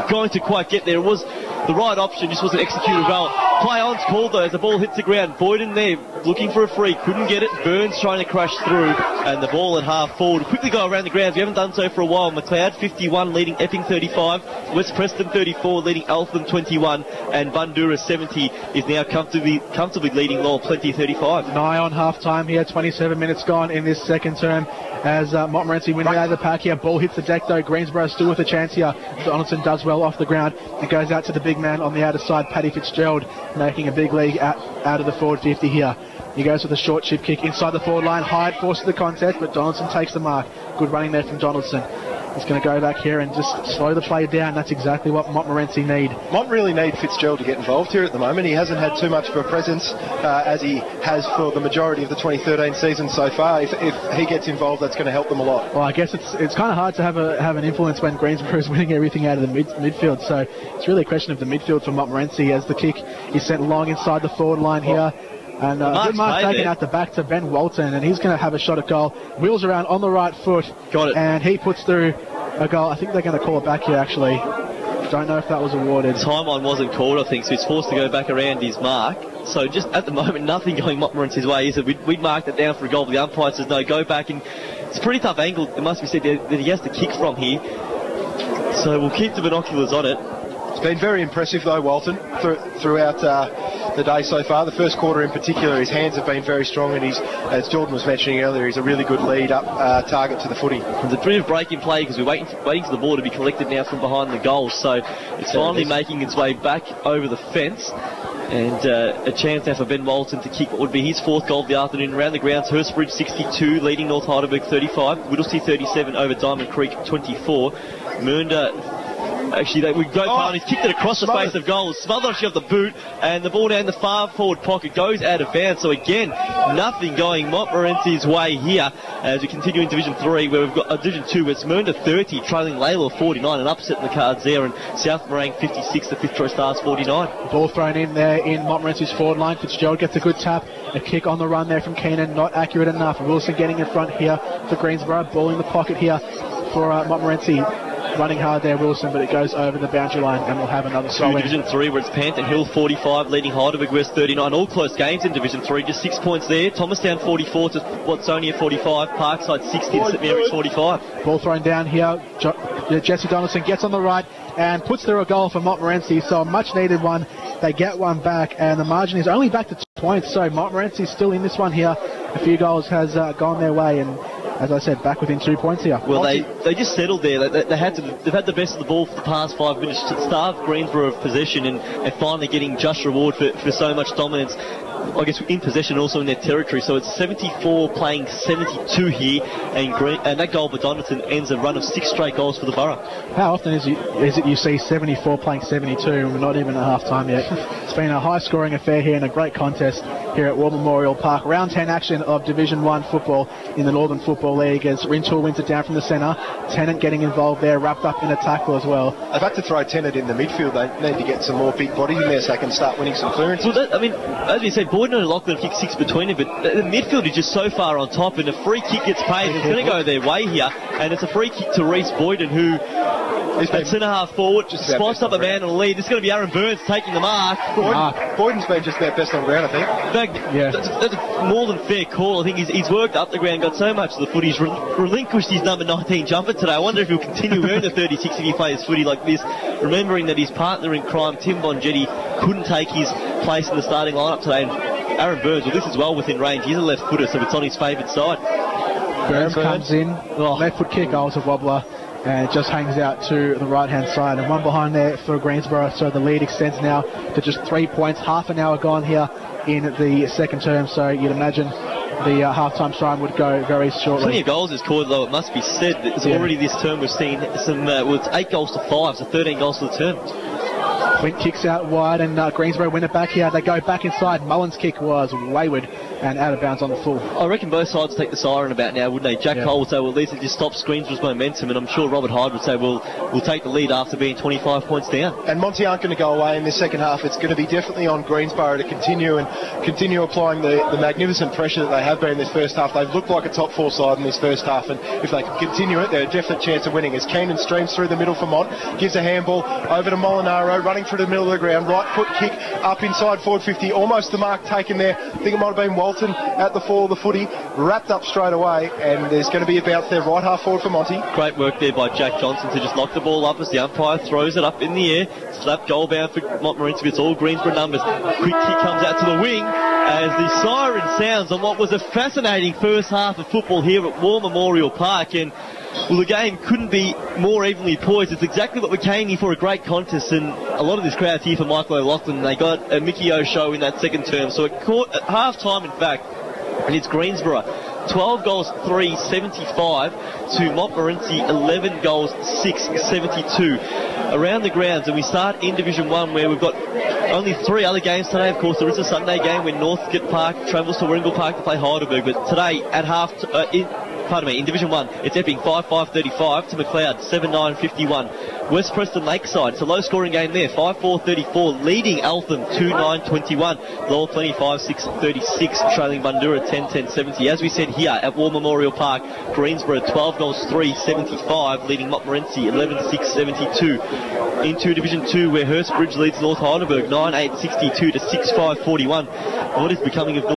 going to quite get there. It was the right option, just wasn't executed well. Play on's called though as the ball hits the ground. Boyden there looking for a free, couldn't get it. Burns trying to crash through, and the ball at half forward. Quickly go around the grounds. We haven't done so for a while. McLeod 51 leading Epping 35, West Preston 34 leading Eltham 21, and Bundoora 70 is now comfortably leading Lowell Plenty 35. Nigh on half time here, 27 minutes gone in this second term as Montmorency win out of the pack here. Ball hits the deck though. Greensborough still with a chance here. Donaldson does well off the ground. It goes out to the big man on the outer side, Paddy Fitzgerald, making a big league out of the forward 50 here. He goes with a short chip kick inside the forward line. Hyde forces the contest, but Donaldson takes the mark. Good running there from Donaldson. He's going to go back here and just slow the play down. That's exactly what Montmorency need. Mont really need Fitzgerald to get involved here at the moment. He hasn't had too much of a presence as he has for the majority of the 2013 season so far. If he gets involved, that's going to help them a lot. Well, I guess it's kind of hard to have an influence when Greensborough is winning everything out of the midfield. So it's really a question of the midfield for Montmorency as the kick is sent long inside the forward line here. And good mark taken out the back to Ben Walton, and he's going to have a shot at goal. Wheels around on the right foot. Got it. And he puts through a goal. I think they're going to call it back here, actually. Don't know if that was awarded. Time on wasn't called, I think, so he's forced to go back around his mark. So just at the moment, nothing going Montmorency's way, is it? We'd marked it down for a goal, but the umpire says no, go back. And it's a pretty tough angle, it must be said, that he has to kick from here. So we'll keep the binoculars on it. It's been very impressive though, Walton, throughout the day so far. The first quarter in particular, his hands have been very strong, and as Jordan was mentioning earlier, he's a really good lead-up target to the footy. There's a bit of break in play because we're waiting for the ball to be collected now from behind the goal, so it's finally making its way back over the fence. And a chance now for Ben Walton to kick what would be his 4th goal of the afternoon. Around the grounds, Hurstbridge 62, leading North Heidelberg 35, Whittlesea 37 over Diamond Creek 24. Mernda... Actually, we go past, he's kicked it across the face of goal. Smothered off the boot, and the ball down the far forward pocket goes out of bounds. So again, nothing going Montmorency's way here as we continue in Division 3, where we've got Division 2, where it's Mernda 30, trailing Layla 49, an upset in the cards there, and South Morang 56, the 5th choice Stars 49. Ball thrown in there in Montmorency's forward line. Fitzgerald gets a good tap. A kick on the run there from Keenan, not accurate enough. Wilson getting in front here for Greensborough. Ball in the pocket here for Montmorency. Running hard there, Wilson, but it goes over the boundary line, and we'll have another throw in. Division 3, where it's Panton Hill 45, leading Heidelberg West 39. All close games in Division 3, just 6 points there. Thomastown 44 to Watsonia 45, Parkside 60 to St Mary's 45. Ball thrown down here. Jesse Donaldson gets on the right and puts through a goal for Montmorency, so a much needed one. They get one back, and the margin is only back to 2 points, so Montmorency's still in this one here. A few goals has gone their way, and as I said, back within 2 points here. Well, they just settled there. They've had the best of the ball for the past 5 minutes to starve Greensborough of possession and finally getting just reward for so much dominance. I guess in possession, also in their territory. So it's 74 playing 72 here, and that goal by Donaldson ends a run of 6 straight goals for the Borough. How often is it you see 74 playing 72 and we're not even at half time yet? It's been a high-scoring affair here and a great contest here at War Memorial Park. Round 10 action of Division 1 football in the Northern Football League as Rintoul wins it down from the centre. Tennant getting involved there, wrapped up in a tackle as well. They've had to throw Tennant in the midfield. They need to get some more big bodies in there so they can start winning some clearances. Well, as you said, Boyden and Lachlan kick 6 between them, but the midfield is just so far on top, and a free kick gets paid. It's going to go their way here, and it's a free kick to Reece Boyden, who at centre-half forward just spots up a man on the lead. It's going to be Aaron Burns taking the mark. Boyden's been just about best on ground, I think. That's a more than fair call. I think he's worked up the ground, got so much of the foot. He's relinquished his number 19 jumper today. I wonder if he'll continue wearing the 36 if he plays footy like this, remembering that his partner in crime, Tim Bongetti, couldn't take his place in the starting lineup today. And Aaron Burns, well, this is well within range. He's a left footer, so it's on his favoured side. Burns comes in, left foot kick, was a wobbler, and it just hangs out to the right hand side. And one behind there for Greensborough, so the lead extends now to just 3 points. Half an hour gone here in the second term, so you'd imagine the half-time time would go very shortly. Plenty of goals is scored, though, it must be said. It's already this term we've seen some, it's 8 goals to 5, so 13 goals for the term. Quint kicks out wide, and Greensborough win it back here. They go back inside. Mullins' kick was wayward, and out of bounds on the full. I reckon both sides take the siren about now, wouldn't they? Jack Cole would say, well, at least it just stops Greensborough's momentum, and I'm sure Robert Hyde would say, well, we'll take the lead after being 25 points down. And Monty aren't going to go away in this second half. It's going to be definitely on Greensborough to continue applying the magnificent pressure that they have been in this first half. They've looked like a top 4 side in this first half, and if they can continue it, they're a definite chance of winning. As Keenan streams through the middle for Mont, gives a handball over to Molinaro, running through the middle of the ground, right foot kick up inside forward 50, almost the mark taken there. I think it might have been Walton at the fall of the footy, wrapped up straight away, and there's going to be a bounce there, right half forward for Monty. Great work there by Jack Johnson to just knock the ball up as the umpire throws it up in the air. Slap goal bound for Montmorency. It's all Greensborough numbers. Quick kick comes out to the wing as the siren sounds on what was a fascinating first half of football here at War Memorial Park. And well, the game couldn't be more evenly poised. It's exactly what we came here for, a great contest, and a lot of this crowd's here for Michael O'Loughlin. They got a Mickey O show in that second term. So at half-time, in fact, and it's Greensborough 12 goals 3, 75 to Montmorency 11 goals 6, 72 around the grounds. And we start in Division 1, where we've got only 3 other games today. Of course, there is a Sunday game when Northcote Park travels to Warringal Park to play Heidelberg, but today at in Division 1, it's Epping 5-5-35 to McLeod 7-9-51. West Preston Lakeside, it's a low-scoring game there, 5-4-34, leading Eltham 2-9-21. Lowell 25-6-36, trailing Bundoora 10-10-70. As we said here at War Memorial Park, Greensborough 12 goals 3, 75, leading Montmorency 11-6-72. Into Division 2, where Hurstbridge leads North Heidelberg 9-8-62 to 6-5-41. What is becoming of